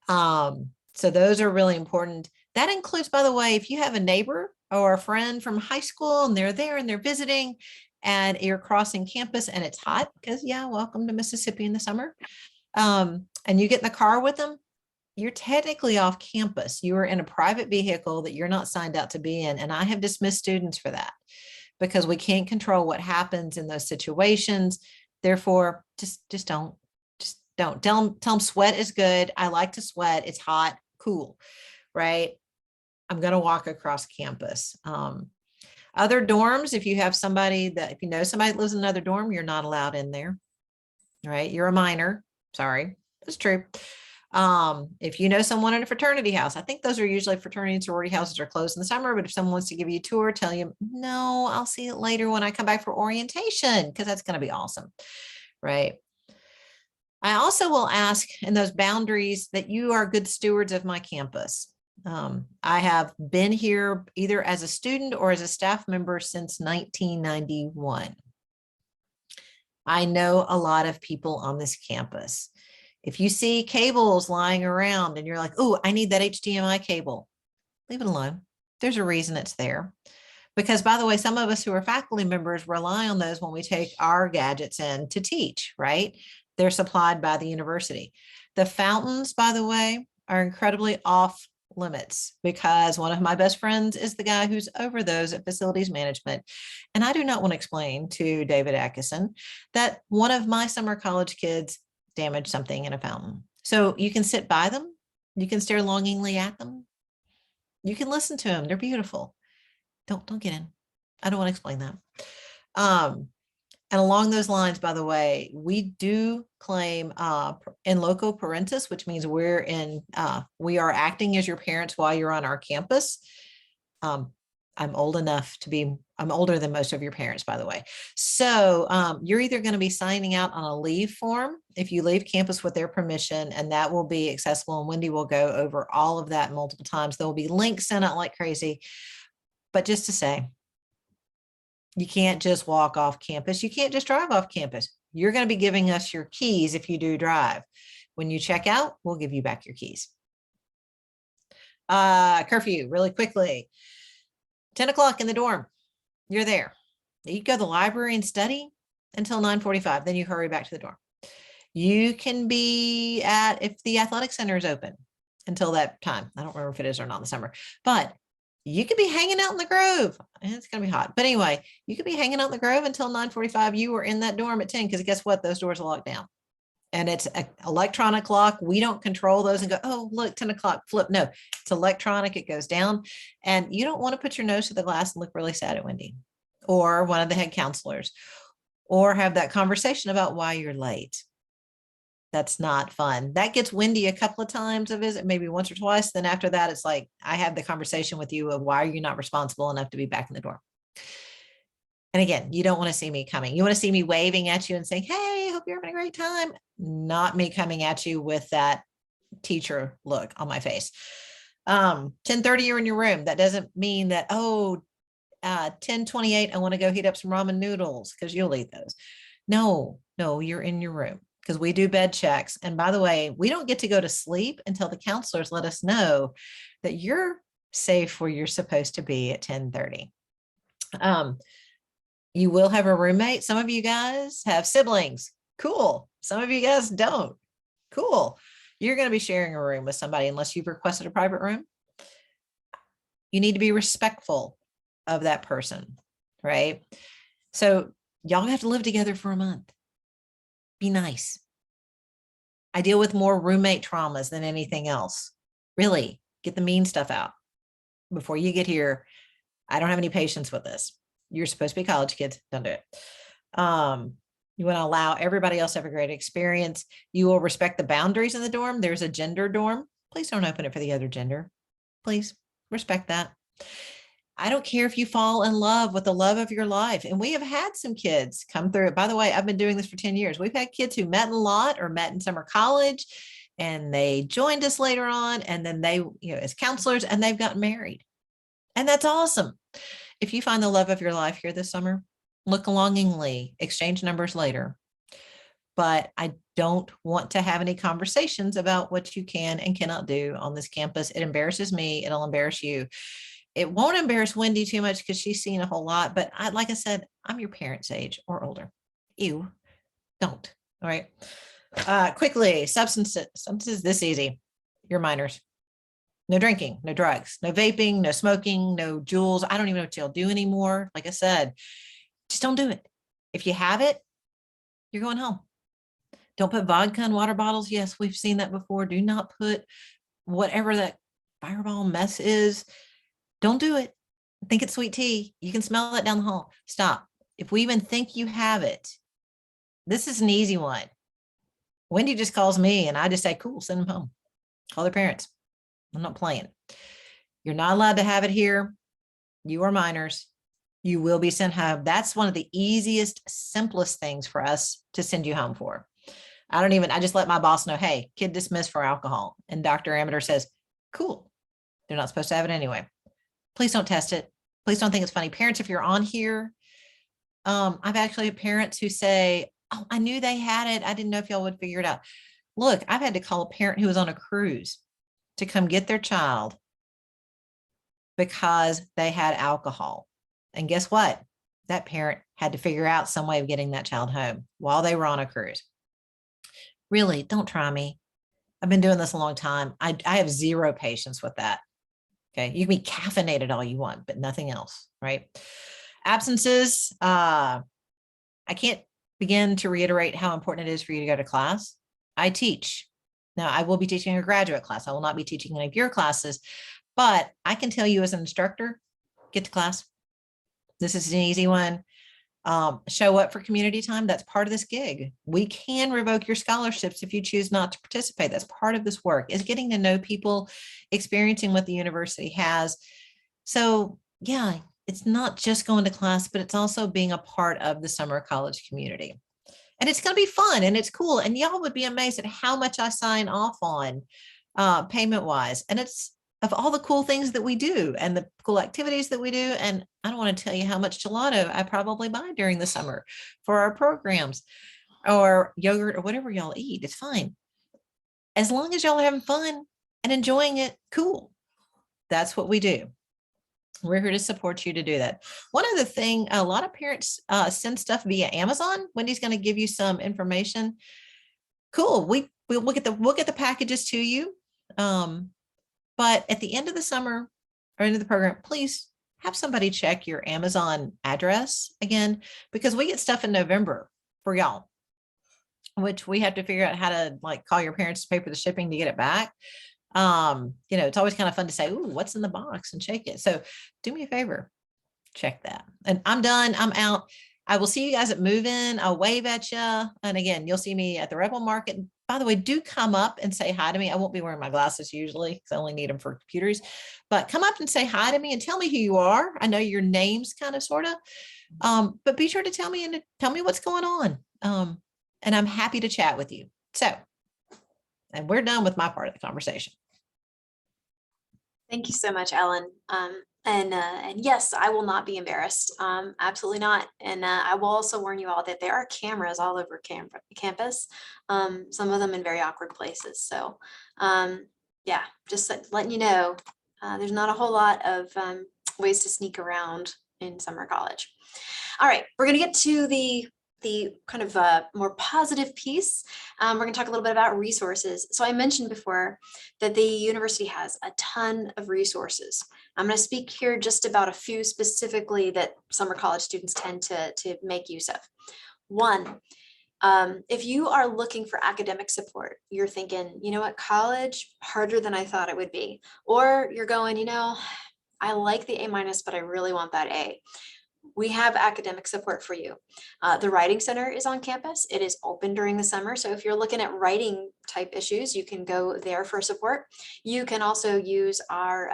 So those are really important. That includes, by the way, if you have a neighbor or a friend from high school and they're there and they're visiting and you're crossing campus and it's hot because, yeah, welcome to Mississippi in the summer. And you get in the car with them, you're technically off campus. You are in a private vehicle that you're not signed out to be in. And I have dismissed students for that because we can't control what happens in those situations. Therefore, just don't. Just don't. Tell them sweat is good. I like to sweat. It's hot, cool, right? I'm going to walk across campus. Other dorms, if you have somebody that, if you know somebody that lives in another dorm, you're not allowed in there, right? You're a minor. Sorry, it's true. If you know someone in a fraternity house, I think those are usually fraternity and sorority houses are closed in the summer, but if someone wants to give you a tour, tell you, no, I'll see it later when I come back for orientation, because that's going to be awesome, right? I also will ask in those boundaries that you are good stewards of my campus. I have been here either as a student or as a staff member since 1991. I know a lot of people on this campus. If you see cables lying around and you're like, oh, I need that HDMI cable, leave it alone. There's a reason it's there. Because by the way, some of us who are faculty members rely on those when we take our gadgets in to teach, right? They're supplied by the university. The fountains, by the way, are incredibly off limits because one of my best friends is the guy who's over those at facilities management. And I do not want to explain to David Atkinson that one of my summer college kids damaged something in a fountain. So you can sit by them. You can stare longingly at them. You can listen to them. They're beautiful. Don't get in. I don't want to explain that. And along those lines, by the way, we do claim in loco parentis, which means we are acting as your parents while you're on our campus. I'm older than most of your parents, by the way. So you're either going to be signing out on a leave form if you leave campus with their permission, and that will be accessible. And Wendy will go over all of that multiple times. There will be links sent out like crazy. But just to say, you can't just walk off campus. You can't just drive off campus. You're going to be giving us your keys if you do drive. When you check out, we'll give you back your keys. Curfew, really quickly. 10 o'clock in the dorm, you're there. You go to the library and study until 9:45. Then you hurry back to the dorm. You can be if the athletic center is open until that time. I don't remember if it is or not in the summer, but you could be hanging out in the Grove. It's going to be hot. But anyway, you could be hanging out in the Grove until 9:45. You were in that dorm at 10 because guess what? Those doors are locked down. And it's an electronic lock. We don't control those and go, oh, look, 10 o'clock, flip. No, it's electronic. It goes down. And you don't want to put your nose to the glass and look really sad at Wendy or one of the head counselors or have that conversation about why you're late. That's not fun. That gets Wendy a couple of times a visit, maybe once or twice. Then after that, it's like, I have the conversation with you of why are you not responsible enough to be back in the dorm? And again, you don't want to see me coming. You want to see me waving at you and saying, hey, hope you're having a great time. Not me coming at you with that teacher look on my face. 10:30, you're in your room. That doesn't mean that, 10:28, I want to go heat up some ramen noodles because you'll eat those. No, you're in your room because we do bed checks. And by the way, we don't get to go to sleep until the counselors let us know that you're safe where you're supposed to be at 10:30. You will have a roommate. Some of you guys have siblings. Cool. Some of you guys don't. Cool. You're going to be sharing a room with somebody unless you've requested a private room. You need to be respectful of that person, right? So y'all have to live together for a month. Be nice. I deal with more roommate traumas than anything else. Really, get the mean stuff out. Before you get here, I don't have any patience with this. You're supposed to be college kids. Don't do it. You want to allow everybody else to have a great experience. You will respect the boundaries in the dorm. There's a gender dorm. Please don't open it for the other gender. Please respect that. I don't care if you fall in love with the love of your life. And we have had some kids come through it. By the way, I've been doing this for 10 years. We've had kids who met in Lot or met in summer college, and they joined us later on. And then they, as counselors, and they've gotten married. And that's awesome. If you find the love of your life here this summer, look longingly, exchange numbers later. But I don't want to have any conversations about what you can and cannot do on this campus. It embarrasses me. It'll embarrass you. It won't embarrass Wendy too much because she's seen a whole lot. But like I said, I'm your parents' age or older. Ew, don't. All right. Quickly, substances, this easy. you're minors. No drinking, no drugs, no vaping, no smoking, no jewels. I don't even know what y'all do anymore. Like I said, just don't do it. If you have it, you're going home. Don't put vodka in water bottles. Yes, we've seen that before. Do not put whatever that fireball mess is. Don't do it. Think it's sweet tea. You can smell it down the hall. Stop. If we even think you have it, this is an easy one. Wendy just calls me and I just say, cool, send them home. Call their parents. I'm not playing. You're not allowed to have it here. You are minors. You will be sent home. That's one of the easiest, simplest things for us to send you home for. I just let my boss know, hey, kid dismissed for alcohol. And Dr. Amater says, cool. They're not supposed to have it anyway. Please don't test it. Please don't think it's funny. Parents, if you're on here, I've actually had parents who say, oh, I knew they had it. I didn't know if y'all would figure it out. Look, I've had to call a parent who was on a cruise to come get their child because they had alcohol. And guess what? That parent had to figure out some way of getting that child home while they were on a cruise. Really, don't try me. I've been doing this a long time. I have zero patience with that. Okay. You can be caffeinated all you want, but nothing else, right? Absences. I can't begin to reiterate how important it is for you to go to class. I teach. Now, I will be teaching a graduate class. I will not be teaching any of your classes, but I can tell you as an instructor, get to class. This is an easy one. Show up for community time. That's part of this gig. We can revoke your scholarships if you choose not to participate. That's part of this work, is getting to know people, experiencing what the university has. So yeah, it's not just going to class, but it's also being a part of the summer college community. And it's going to be fun and it's cool. And y'all would be amazed at how much I sign off on payment wise. And it's of all the cool things that we do and the cool activities that we do. And I don't want to tell you how much gelato I probably buy during the summer for our programs or yogurt or whatever y'all eat. It's fine. As long as y'all are having fun and enjoying it, cool. That's what we do. We're here to support you to do that. One other thing, a lot of parents send stuff via Amazon. Wendy's going to give you some information. Cool. We'll get the packages to you. But at the end of the summer or end of the program, please have somebody check your Amazon address again, because we get stuff in November for y'all, which we have to figure out how to like call your parents to pay for the shipping to get it back. It's always kind of fun to say, ooh, what's in the box and shake it. So do me a favor, check that. And I'm done. I'm out. I will see you guys at Move In. I'll wave at you. And again, you'll see me at the Rebel Market. By the way, do come up and say hi to me. I won't be wearing my glasses usually because I only need them for computers, but come up and say hi to me and tell me who you are. I know your names kind of, sort of, but be sure to tell me what's going on. And I'm happy to chat with you. So, and we're done with my part of the conversation. Thank you so much, Ellen. And yes, I will not be embarrassed. Absolutely not. And I will also warn you all that there are cameras all over campus, some of them in very awkward places. So yeah, just letting you know, there's not a whole lot of ways to sneak around in summer college. All right, we're going to get to the kind of more positive piece. We're going to talk a little bit about resources. So I mentioned before that the university has a ton of resources. I'm going to speak here just about a few specifically that summer college students tend to make use of. One, if you are looking for academic support, you're thinking, you know what, college, harder than I thought it would be. Or you're going, I like the A-, but I really want that A. We have academic support for you. The Writing Center is on campus. It is open during the summer. So if you're looking at writing type issues, you can go there for support. You can also use our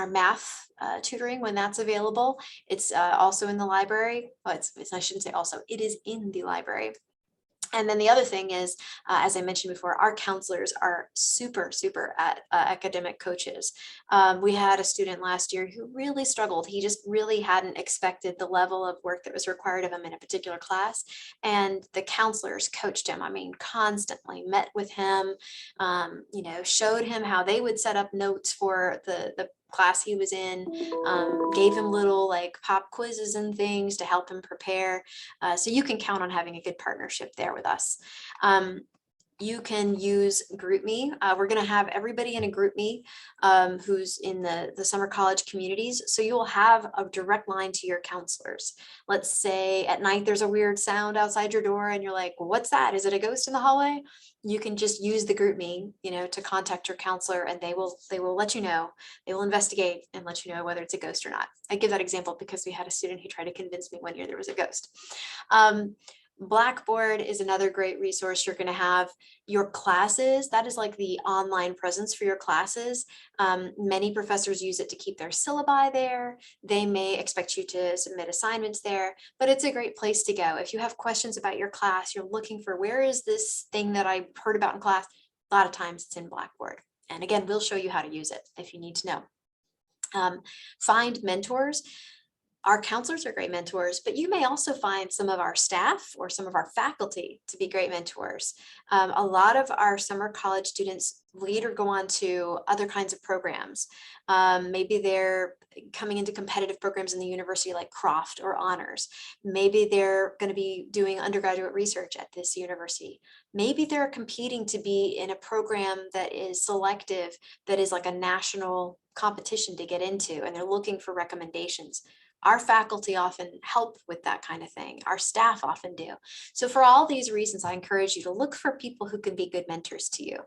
math tutoring when that's available. It's also in the library. Well, I shouldn't say also, it is in the library. And then the other thing is, as I mentioned before, our counselors are super academic coaches. We had a student last year who really struggled. He just really hadn't expected the level of work that was required of him in a particular class. And the counselors coached him, constantly met with him, showed him how they would set up notes for the class he was in, gave him little like pop quizzes and things to help him prepare. So you can count on having a good partnership there with us. you can use GroupMe. We're going to have everybody in a GroupMe who's in the summer college communities. So you will have a direct line to your counselors. Let's say at night there's a weird sound outside your door and you're like, well, what's that? Is it a ghost in the hallway? You can just use the GroupMe, to contact your counselor, and they will let you know. They will investigate and let you know whether it's a ghost or not. I give that example because we had a student who tried to convince me one year there was a ghost. Blackboard is another great resource. You're going to have your classes. That is like the online presence for your classes. Many professors use it to keep their syllabi there. They may expect you to submit assignments there, but it's a great place to go. If you have questions about your class, you're looking for where is this thing that I heard about in class, a lot of times it's in Blackboard. And again, we'll show you how to use it if you need to know. Find mentors. Our counselors are great mentors, but you may also find some of our staff or some of our faculty to be great mentors. A lot of our summer college students later go on to other kinds of programs. Maybe they're coming into competitive programs in the university like Croft or Honors. Maybe they're going to be doing undergraduate research at this university. Maybe they're competing to be in a program that is selective, that is like a national competition to get into, and they're looking for recommendations. Our faculty often help with that kind of thing. Our staff often do. So for all these reasons, I encourage you to look for people who can be good mentors to you.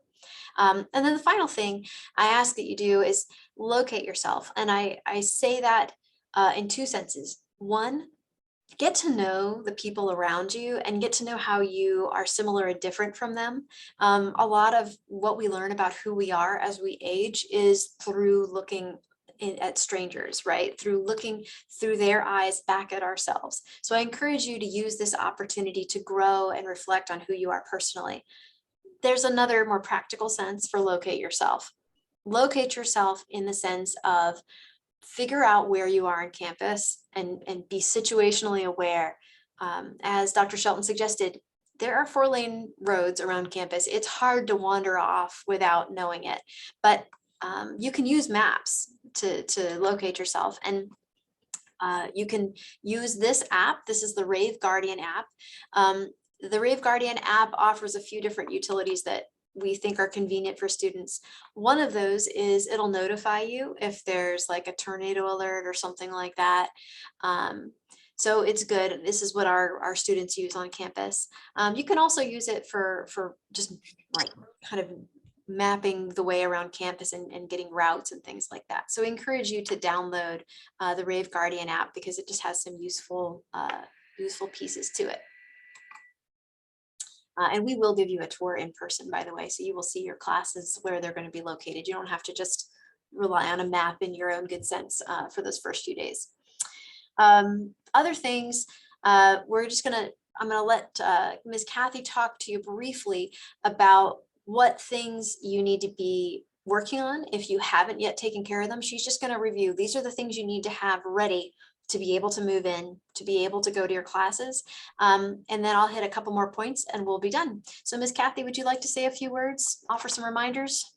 And then the final thing I ask that you do is locate yourself. And I say that in two senses. One, get to know the people around you and get to know how you are similar and different from them. A lot of what we learn about who we are as we age is through looking at strangers, right? Through looking through their eyes back at ourselves. So I encourage you to use this opportunity to grow and reflect on who you are personally. There's another more practical sense for locate yourself. Locate yourself in the sense of figure out where you are on campus and be situationally aware. As Dr. Shelton suggested, there are 4-lane roads around campus. It's hard to wander off without knowing it, but you can use maps to locate yourself, and you can use this app. This is the Rave Guardian app. The Rave Guardian app offers a few different utilities that we think are convenient for students. One of those is it'll notify you if there's like a tornado alert or something like that. So it's good. This is what our students use on campus. You can also use it for just like kind of mapping the way around campus and getting routes and things like that. So I encourage you to download the Rave Guardian app because it just has some useful pieces to it. And we will give you a tour in person, by the way, so you will see your classes where they're going to be located. You don't have to just rely on a map in your own good sense for those first few days. Other things, I'm going to let Ms. Kathy talk to you briefly about what things you need to be working on if you haven't yet taken care of them. She's just going to review. These are the things you need to have ready to be able to move in, to be able to go to your classes. And then I'll hit a couple more points and we'll be done. So Ms. Kathy, would you like to say a few words, offer some reminders?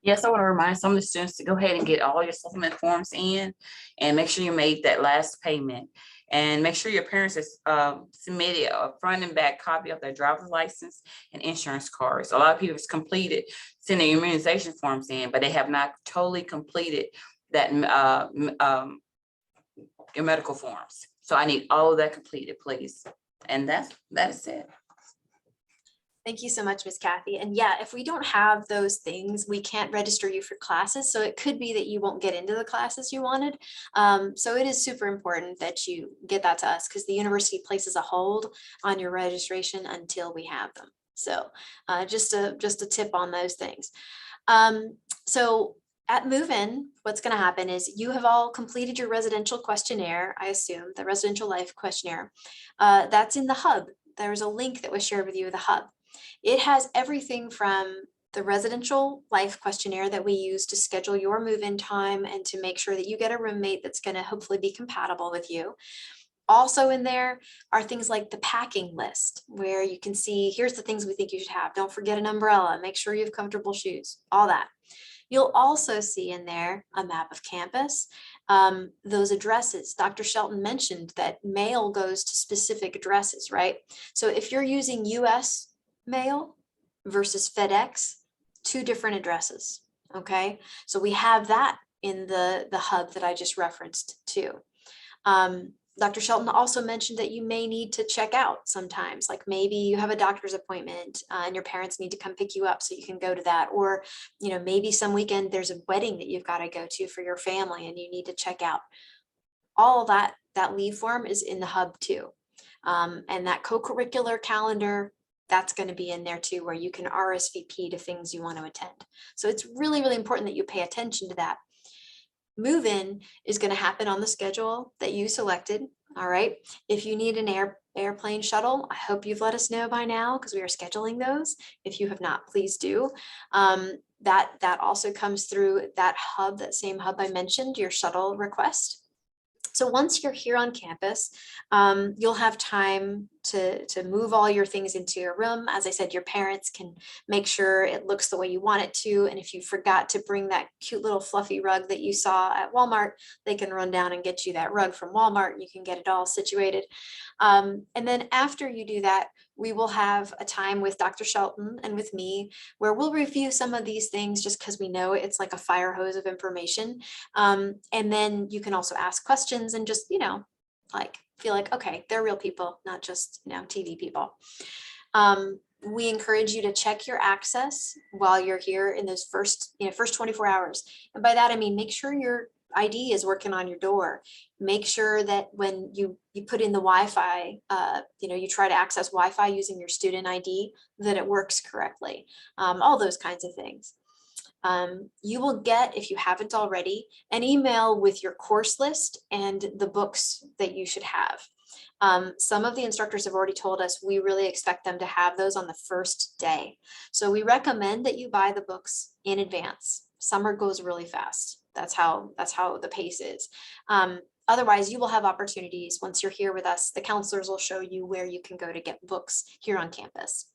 Yes, I want to remind some of the students to go ahead and get all your supplement forms in and make sure you made that last payment. And make sure your parents have submitted a front and back copy of their driver's license and insurance cards. A lot of people have completed sending immunization forms in, but they have not totally completed that your medical forms. So I need all of that completed, please. And that is it. Thank you so much, Ms. Kathy. And yeah, if we don't have those things, we can't register you for classes. So it could be that you won't get into the classes you wanted. So it is super important that you get that to us because the university places a hold on your registration until we have them. So just a tip on those things. So at move-in, what's going to happen is you have all completed your residential questionnaire, I assume, the residential life questionnaire. That's in the hub. There's a link that was shared with you in the hub. It has everything from the residential life questionnaire that we use to schedule your move-in time and to make sure that you get a roommate that's going to hopefully be compatible with you. Also in there are things like the packing list, where you can see, here's the things we think you should have. Don't forget an umbrella, make sure you have comfortable shoes, all that. You'll also see in there a map of campus, those addresses. Dr. Shelton mentioned that mail goes to specific addresses, right? So if you're using US mail versus FedEx, 2 different addresses. Okay, so we have that in the hub that I just referenced too. Dr. Shelton also mentioned that you may need to check out sometimes, like maybe you have a doctor's appointment and your parents need to come pick you up so you can go to that. Or, maybe some weekend there's a wedding that you've got to go to for your family and you need to check out. All that leave form is in the hub too. And that co-curricular calendar, that's going to be in there too, where you can RSVP to things you want to attend. So it's really, really important that you pay attention to that. Move-in is going to happen on the schedule that you selected. All right. If you need an airplane shuttle, I hope you've let us know by now because we are scheduling those. If you have not, please do. That also comes through that hub, that same hub I mentioned, your shuttle request. So once you're here on campus, you'll have time to move all your things into your room. As I said, your parents can make sure it looks the way you want it to. And if you forgot to bring that cute little fluffy rug that you saw at Walmart, they can run down and get you that rug from Walmart. And you can get it all situated. And then after you do that, we will have a time with Dr. Shelton and with me where we'll review some of these things just because we know it's like a fire hose of information. And then you can also ask questions and just, feel like, okay, they're real people, not just, TV people. We encourage you to check your access while you're here in those first 24 hours. And by that, I mean, make sure your ID is working on your door. Make sure that when you put in the Wi-Fi, you try to access Wi-Fi using your student ID, that it works correctly. All those kinds of things. You will get, if you haven't already, an email with your course list and the books that you should have. Some of the instructors have already told us we really expect them to have those on the first day. So we recommend that you buy the books in advance. Summer goes really fast. That's how the pace is. Otherwise, you will have opportunities once you're here with us. The counselors will show you where you can go to get books here on campus.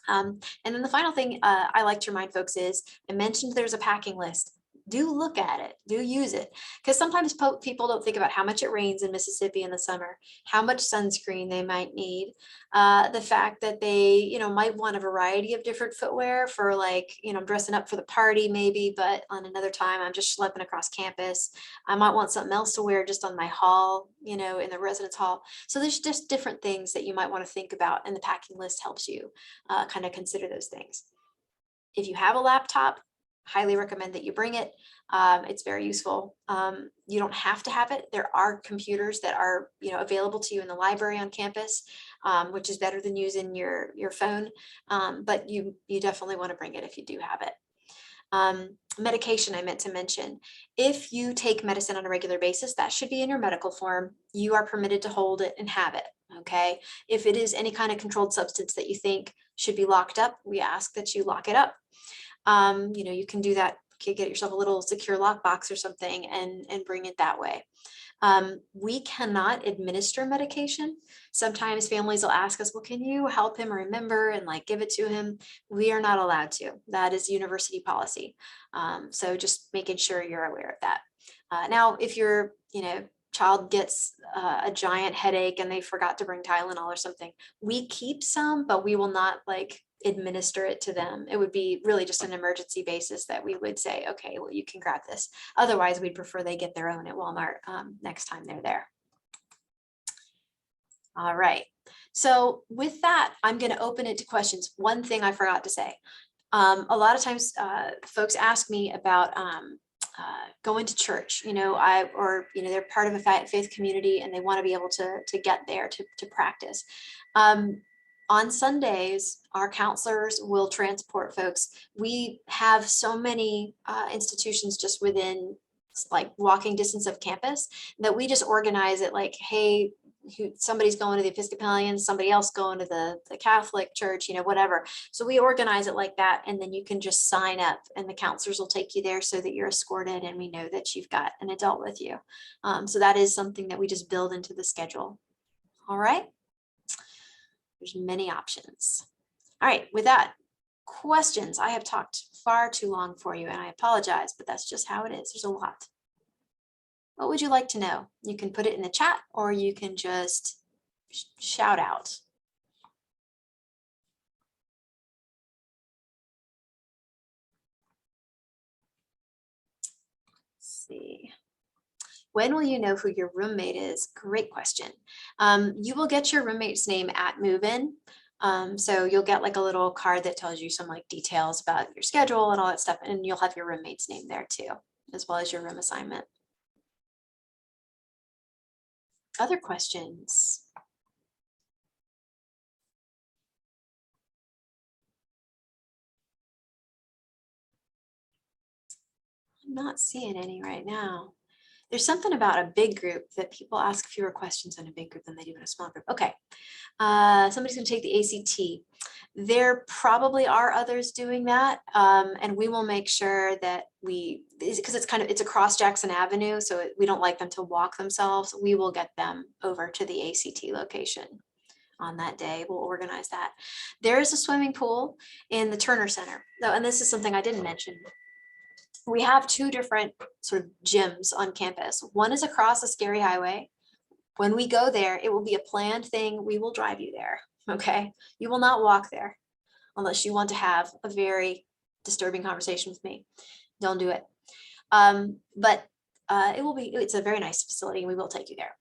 And then the final thing I like to remind folks is, I mentioned there's a packing list. Do look at it, do use it. Because sometimes people don't think about how much it rains in Mississippi in the summer, how much sunscreen they might need, the fact that they, might want a variety of different footwear for I'm dressing up for the party maybe, but on another time I'm just schlepping across campus. I might want something else to wear just on my hall, in the residence hall. So there's just different things that you might want to think about, and the packing list helps you kind of consider those things. If you have a laptop, highly recommend that you bring it. It's very useful. You don't have to have it. There are computers that are available to you in the library on campus, which is better than using your phone. But you definitely want to bring it if you do have it. Medication, I meant to mention. If you take medicine on a regular basis, that should be in your medical form. You are permitted to hold it and have it. Okay. If it is any kind of controlled substance that you think should be locked up, we ask that you lock it up. You can do that. You can get yourself a little secure lockbox or something and bring it that way. We cannot administer medication. Sometimes families will ask us, well, can you help him remember and give it to him? We are not allowed to. That is university policy. So just making sure you're aware of that. Now, if your child gets a giant headache and they forgot to bring Tylenol or something, we keep some, but we will not administer it to them. It would be really just an emergency basis that we would say, okay, well, you can grab this. Otherwise, we'd prefer they get their own at Walmart next time they're there. All right. So with that, I'm going to open it to questions. One thing I forgot to say. A lot of times folks ask me about going to church, they're part of a faith community and they want to be able to get there to practice. On Sundays, our counselors will transport folks. We have so many institutions just within walking distance of campus that we just organize it hey, somebody's going to the Episcopalian, somebody else going to the Catholic church, whatever. So we organize it like that. And then you can just sign up and the counselors will take you there so that you're escorted and we know that you've got an adult with you. So that is something that we just build into the schedule. All right. There's many options. All right, with that, questions. I have talked far too long for you and I apologize, but that's just how it is. There's a lot. What would you like to know? You can put it in the chat or you can just shout out. see. When will you know who your roommate is? Great question. You will get your roommate's name at move-in. So you'll get like a little card that tells you some like details about your schedule and all that stuff, and you'll have your roommate's name there too, as well as your room assignment. Other questions? I'm not seeing any right now. There's something about a big group that people ask fewer questions in a big group than they do in a small group. Okay, somebody's gonna take the ACT. There probably are others doing that, and we will make sure that because it's across Jackson Avenue, so we don't like them to walk themselves. We will get them over to the ACT location on that day. We'll organize that. There is a swimming pool in the Turner Center, though, and this is something I didn't mention. We have two different sort of gyms on campus. One is across the Scary Highway. When we go there, it will be a planned thing. We will drive you there, okay? You will not walk there unless you want to have a very disturbing conversation with me. Don't do it. But it's a very nice facility and we will take you there.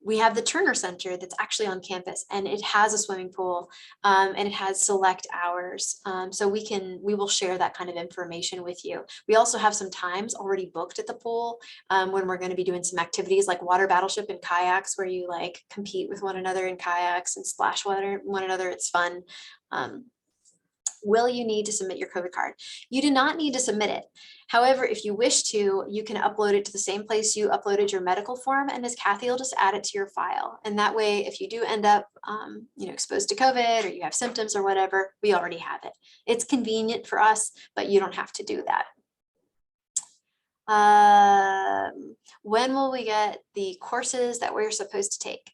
We have the Turner Center that's actually on campus and it has a swimming pool and it has select hours. So we will share that kind of information with you. We also have some times already booked at the pool when we're going to be doing some activities like water battleship and kayaks, where you like compete with one another in kayaks and splash one another. It's fun. Will you need to submit your COVID card? You do not need to submit it. However, if you wish to, you can upload it to the same place you uploaded your medical form, and Ms. Kathy will just add it to your file. And that way, if you do end up exposed to COVID or you have symptoms or whatever, we already have it. It's convenient for us, but you don't have to do that. When will we get the courses that we're supposed to take?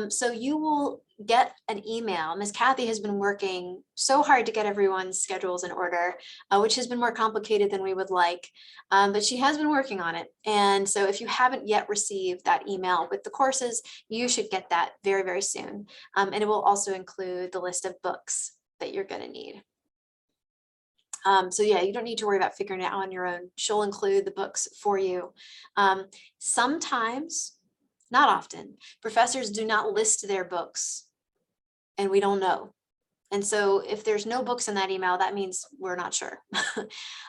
So you will get an email. Ms. Kathy has been working so hard to get everyone's schedules in order, which has been more complicated than we would like, but she has been working on it. And so if you haven't yet received that email with the courses, you should get that very, very soon. And it will also include the list of books that you're going to need. So yeah, you don't need to worry about figuring it out on your own. She'll include the books for you. Sometimes, not often, professors do not list their books and we don't know. And so if there's no books in that email, that means we're not sure.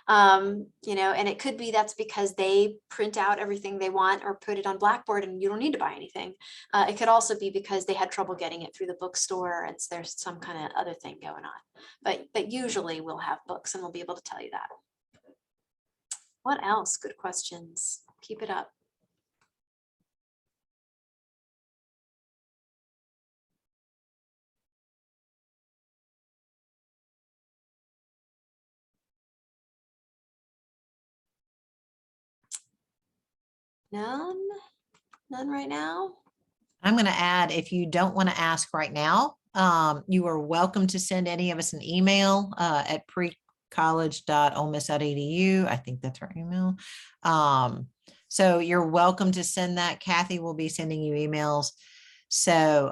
And it could be that's because they print out everything they want or put it on Blackboard and you don't need to buy anything. It could also be because they had trouble getting it through the bookstore and there's some kind of other thing going on. But usually we'll have books and we'll be able to tell you that. What else? Good questions. Keep it up. None right now. I'm going to add, if you don't want to ask right now, you are welcome to send any of us an email at precollege.olemiss.edu. I think that's our email. So you're welcome to send that. Kathy will be sending you emails. So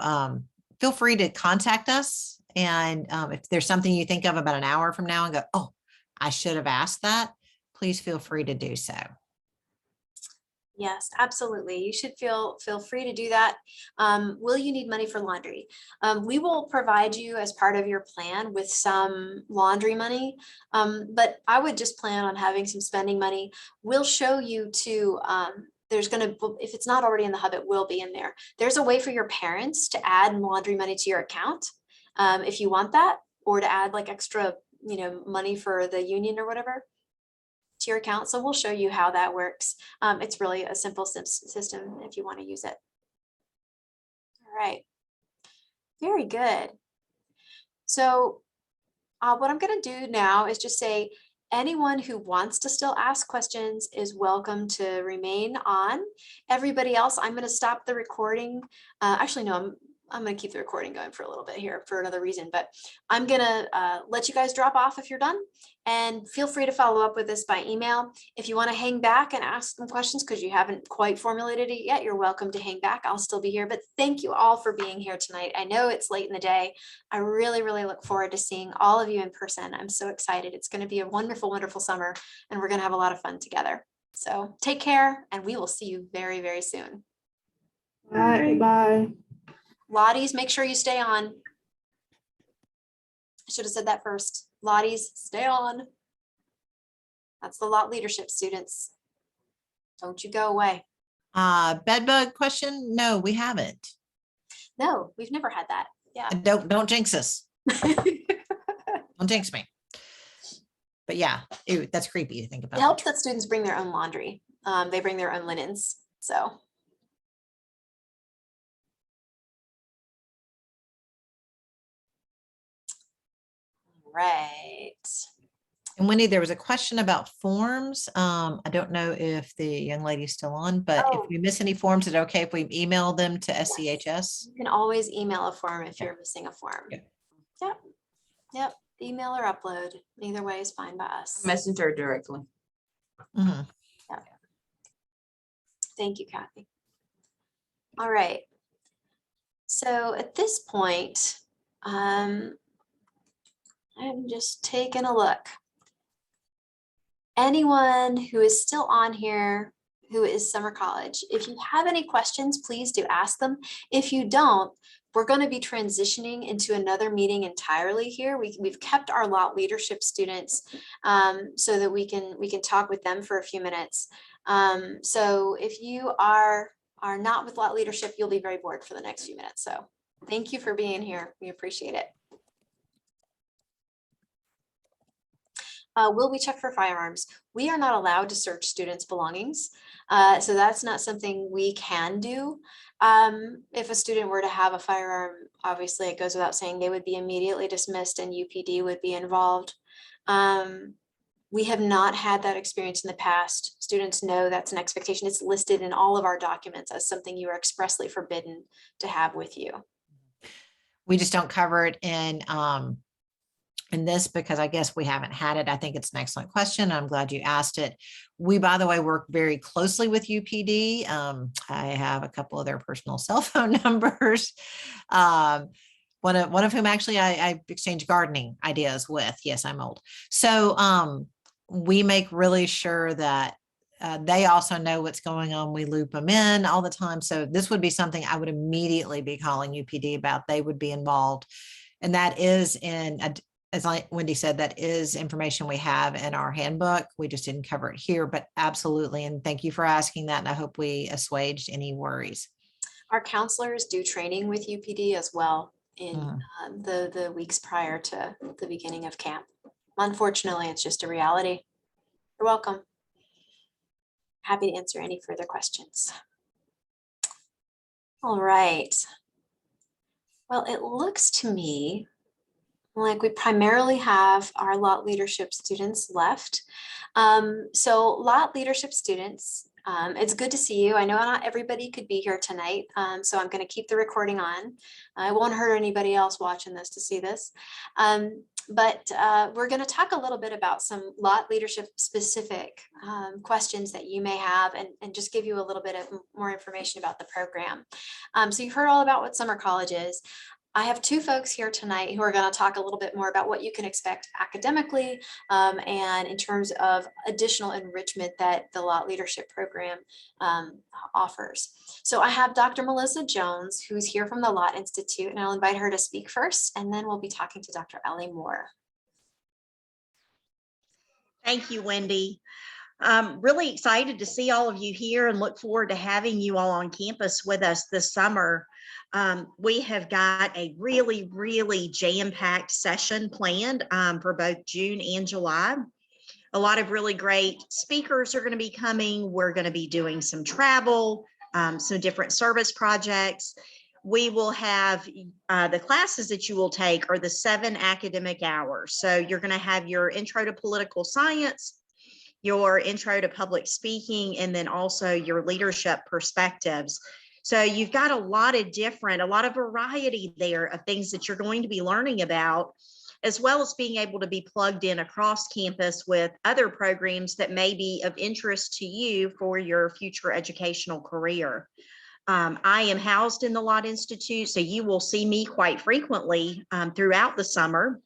feel free to contact us. And if there's something you think of about an hour from now and go, oh, I should have asked that, please feel free to do so. Yes, absolutely. You should feel free to do that. Will you need money for laundry? We will provide you as part of your plan with some laundry money, but I would just plan on having some spending money. We'll show you too. There's going to, if it's not already in the hub, it will be in there. There's a way for your parents to add laundry money to your account if you want that, or to add like extra, money for the union or whatever to your account. So we'll show you how that works. It's really a simple system if you want to use it. All right. Very good. So what I'm going to do now is just say anyone who wants to still ask questions is welcome to remain on. Everybody else, I'm going to stop the recording. Actually, no, I'm going to keep the recording going for a little bit here for another reason, but I'm going to let you guys drop off if you're done, and feel free to follow up with us by email. If you want to hang back and ask some questions because you haven't quite formulated it yet, you're welcome to hang back. I'll still be here, but thank you all for being here tonight. I know it's late in the day. I really, really look forward to seeing all of you in person. I'm so excited. It's going to be a wonderful, wonderful summer, and we're going to have a lot of fun together. So take care, and we will see you very, very soon. Bye. Bye. Lottie's, make sure you stay on. I should have said that first. Lottie's, stay on. That's the Lot leadership students. Don't you go away. Bedbug question? No, we haven't. No, we've never had that. Yeah. And don't jinx us. Don't jinx me. But yeah, ew, that's creepy to think It about. helps that students bring their own laundry. They bring their own linens. So. Right. And Wendy, there was a question about forms. I don't know if the young lady's still on, but Oh. if we miss any forms, is it okay if we email them to SCHS? You can always email a form if you're missing a form. Yeah. Yep. Yep. Email or upload. Either way is fine by us. Messenger directly. Mhm. Thank you, Kathy. All right. So at this point, I'm just taking a look. Anyone who is still on here who is summer college, if you have any questions, please do ask them. If you don't, we're going to be transitioning into another meeting entirely here. We've kept our Lot leadership students so that we can talk with them for a few minutes. So if you are not with Lot leadership, you'll be very bored for the next few minutes. So thank you for being here. We appreciate it. Will we check for firearms? We are not allowed to search students' belongings. So that's not something we can do. If a student were to have a firearm, obviously it goes without saying they would be immediately dismissed and UPD would be involved. We have not had that experience in the past. Students know that's an expectation. It's listed in all of our documents as something you are expressly forbidden to have with you. We just don't cover it in this because I guess we haven't had it. I think it's an excellent question. I'm glad you asked it. We, by the way, work very closely with UPD. I have a couple of their personal cell phone numbers. One of whom actually I exchange gardening ideas with. Yes, I'm old. So we make really sure that they also know what's going on. We loop them in all the time. So this would be something I would immediately be calling UPD about. They would be involved. And that is as Wendy said, that is information we have in our handbook. We just didn't cover it here, but absolutely. And thank you for asking that. And I hope we assuaged any worries. Our counselors do training with UPD as well in the weeks prior to the beginning of camp. Unfortunately, it's just a reality. You're welcome. Happy to answer any further questions. All right. Well, it looks to me like we primarily have our Lot leadership students left. So Lot leadership students, it's good to see you. I know not everybody could be here tonight, so I'm going to keep the recording on. I won't hurt anybody else watching this to see this. But we're going to talk a little bit about some Lot leadership specific questions that you may have and just give you a little bit of more information about the program. So you've heard all about what summer college is. I have two folks here tonight who are going to talk a little bit more about what you can expect academically and in terms of additional enrichment that the Lot Leadership Program offers. So I have Dr. Melissa Jones, who's here from the Lot Institute, and I'll invite her to speak first, and then we'll be talking to Dr. Ellie Moore. Thank you, Wendy. I'm really excited to see all of you here and look forward to having you all on campus with us this summer. We have got a really, really jam-packed session planned for both June and July. A lot of really great speakers are going to be coming. We're going to be doing some travel, some different service projects. We will have the classes that you will take are the 7 academic hours. So you're going to have your intro to political science, your intro to public speaking, and then also your leadership perspectives. So you've got a lot of variety there of things that you're going to be learning about, as well as being able to be plugged in across campus with other programs that may be of interest to you for your future educational career. I am housed in the Lot Institute, so you will see me quite frequently throughout the summer.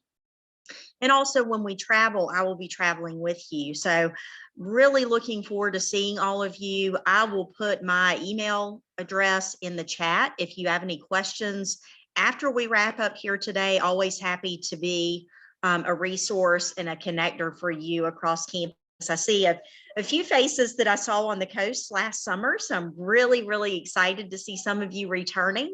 And also when we travel, I will be traveling with you. So really looking forward to seeing all of you. I will put my email address in the chat if you have any questions. After we wrap up here today, always happy to be a resource and a connector for you across campus. I see a few faces that I saw on the coast last summer, so I'm really, really excited to see some of you returning.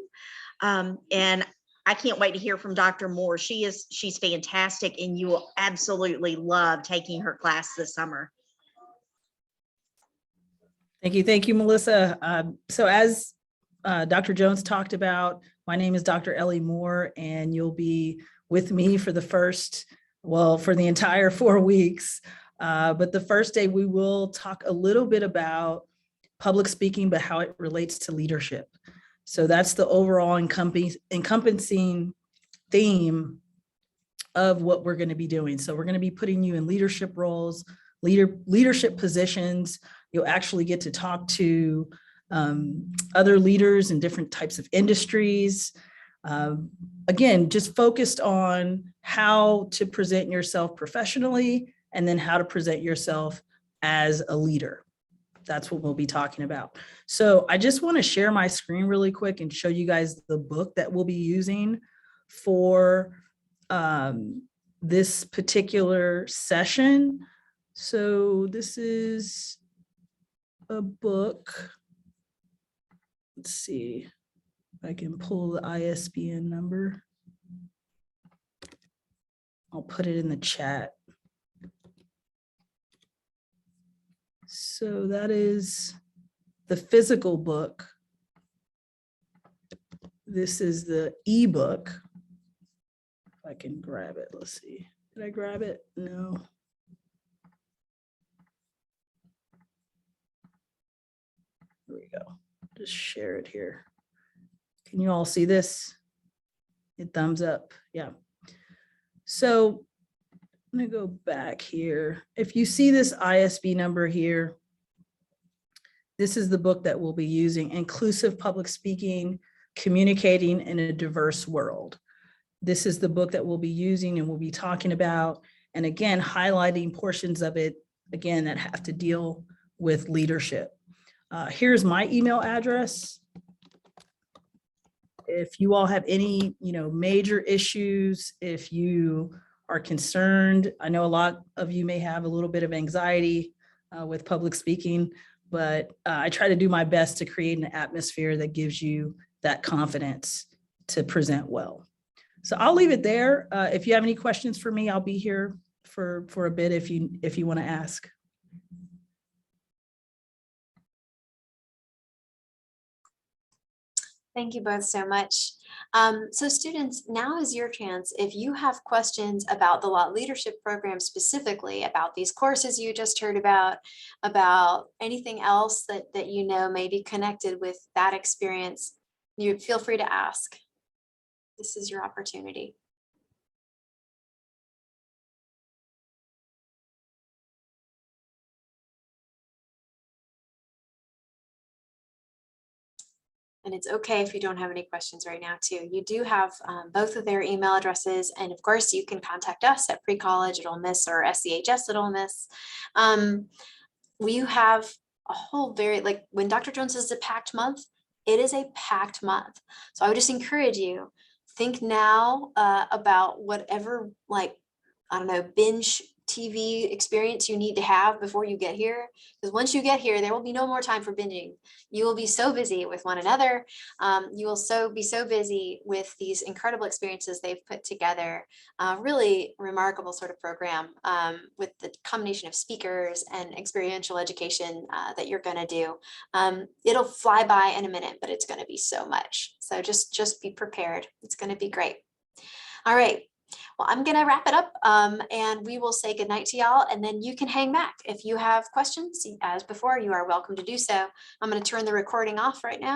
And I can't wait to hear from Dr. Moore. She's fantastic, and you will absolutely love taking her class this summer. Thank you, Melissa. So as Dr. Jones talked about, my name is Dr. Ellie Moore, and you'll be with me for for the entire 4 weeks. But the first day we will talk a little bit about public speaking, but how it relates to leadership. So that's the overall encompassing theme of what we're going to be doing. So we're going to be putting you in leadership roles, leadership positions. You'll actually get to talk to other leaders in different types of industries. Again, just focused on how to present yourself professionally and then how to present yourself as a leader. That's what we'll be talking about. So I just want to share my screen really quick and show you guys the book that we'll be using for this particular session. So this is a book. Let's see if I can pull the ISBN number. I'll put it in the chat. So that is the physical book. This is the ebook. If I can grab it, let's see. Did I grab it? No. Here we go. Just share it here. Can you all see this? Hit thumbs up. Yeah. So I'm going to go back here. If you see this ISB number here, this is the book that we'll be using, Inclusive Public Speaking, Communicating in a Diverse World. This is the book that we'll be using and we'll be talking about, and again, highlighting portions of it, again, that have to deal with leadership. Here's my email address. If you all have any, major issues, if you are concerned, I know a lot of you may have a little bit of anxiety with public speaking, but I try to do my best to create an atmosphere that gives you that confidence to present well. So I'll leave it there. If you have any questions for me, I'll be here for a bit if you want to ask. Thank you both so much. So students, now is your chance. If you have questions about the Lot Leadership Program specifically, about these courses you just heard about anything else that may be connected with that experience, you feel free to ask. This is your opportunity. And it's okay if you don't have any questions right now too. You do have both of their email addresses. And of course you can contact us at Pre-College at Ole Miss or SCHS at Ole Miss. We have a whole when Dr. Jones says a packed month, it is a packed month. So I would just encourage you, think now about whatever, binge TV experience you need to have before you get here. Because once you get here, there will be no more time for binging. You will be so busy with one another. You will be so busy with these incredible experiences they've put together. Really remarkable sort of program with the combination of speakers and experiential education that you're going to do. It'll fly by in a minute, but it's going to be so much. So just be prepared. It's going to be great. All right. Well, I'm going to wrap it up and we will say goodnight to y'all, and then you can hang back. If you have questions, as before, you are welcome to do so. I'm going to turn the recording off right now.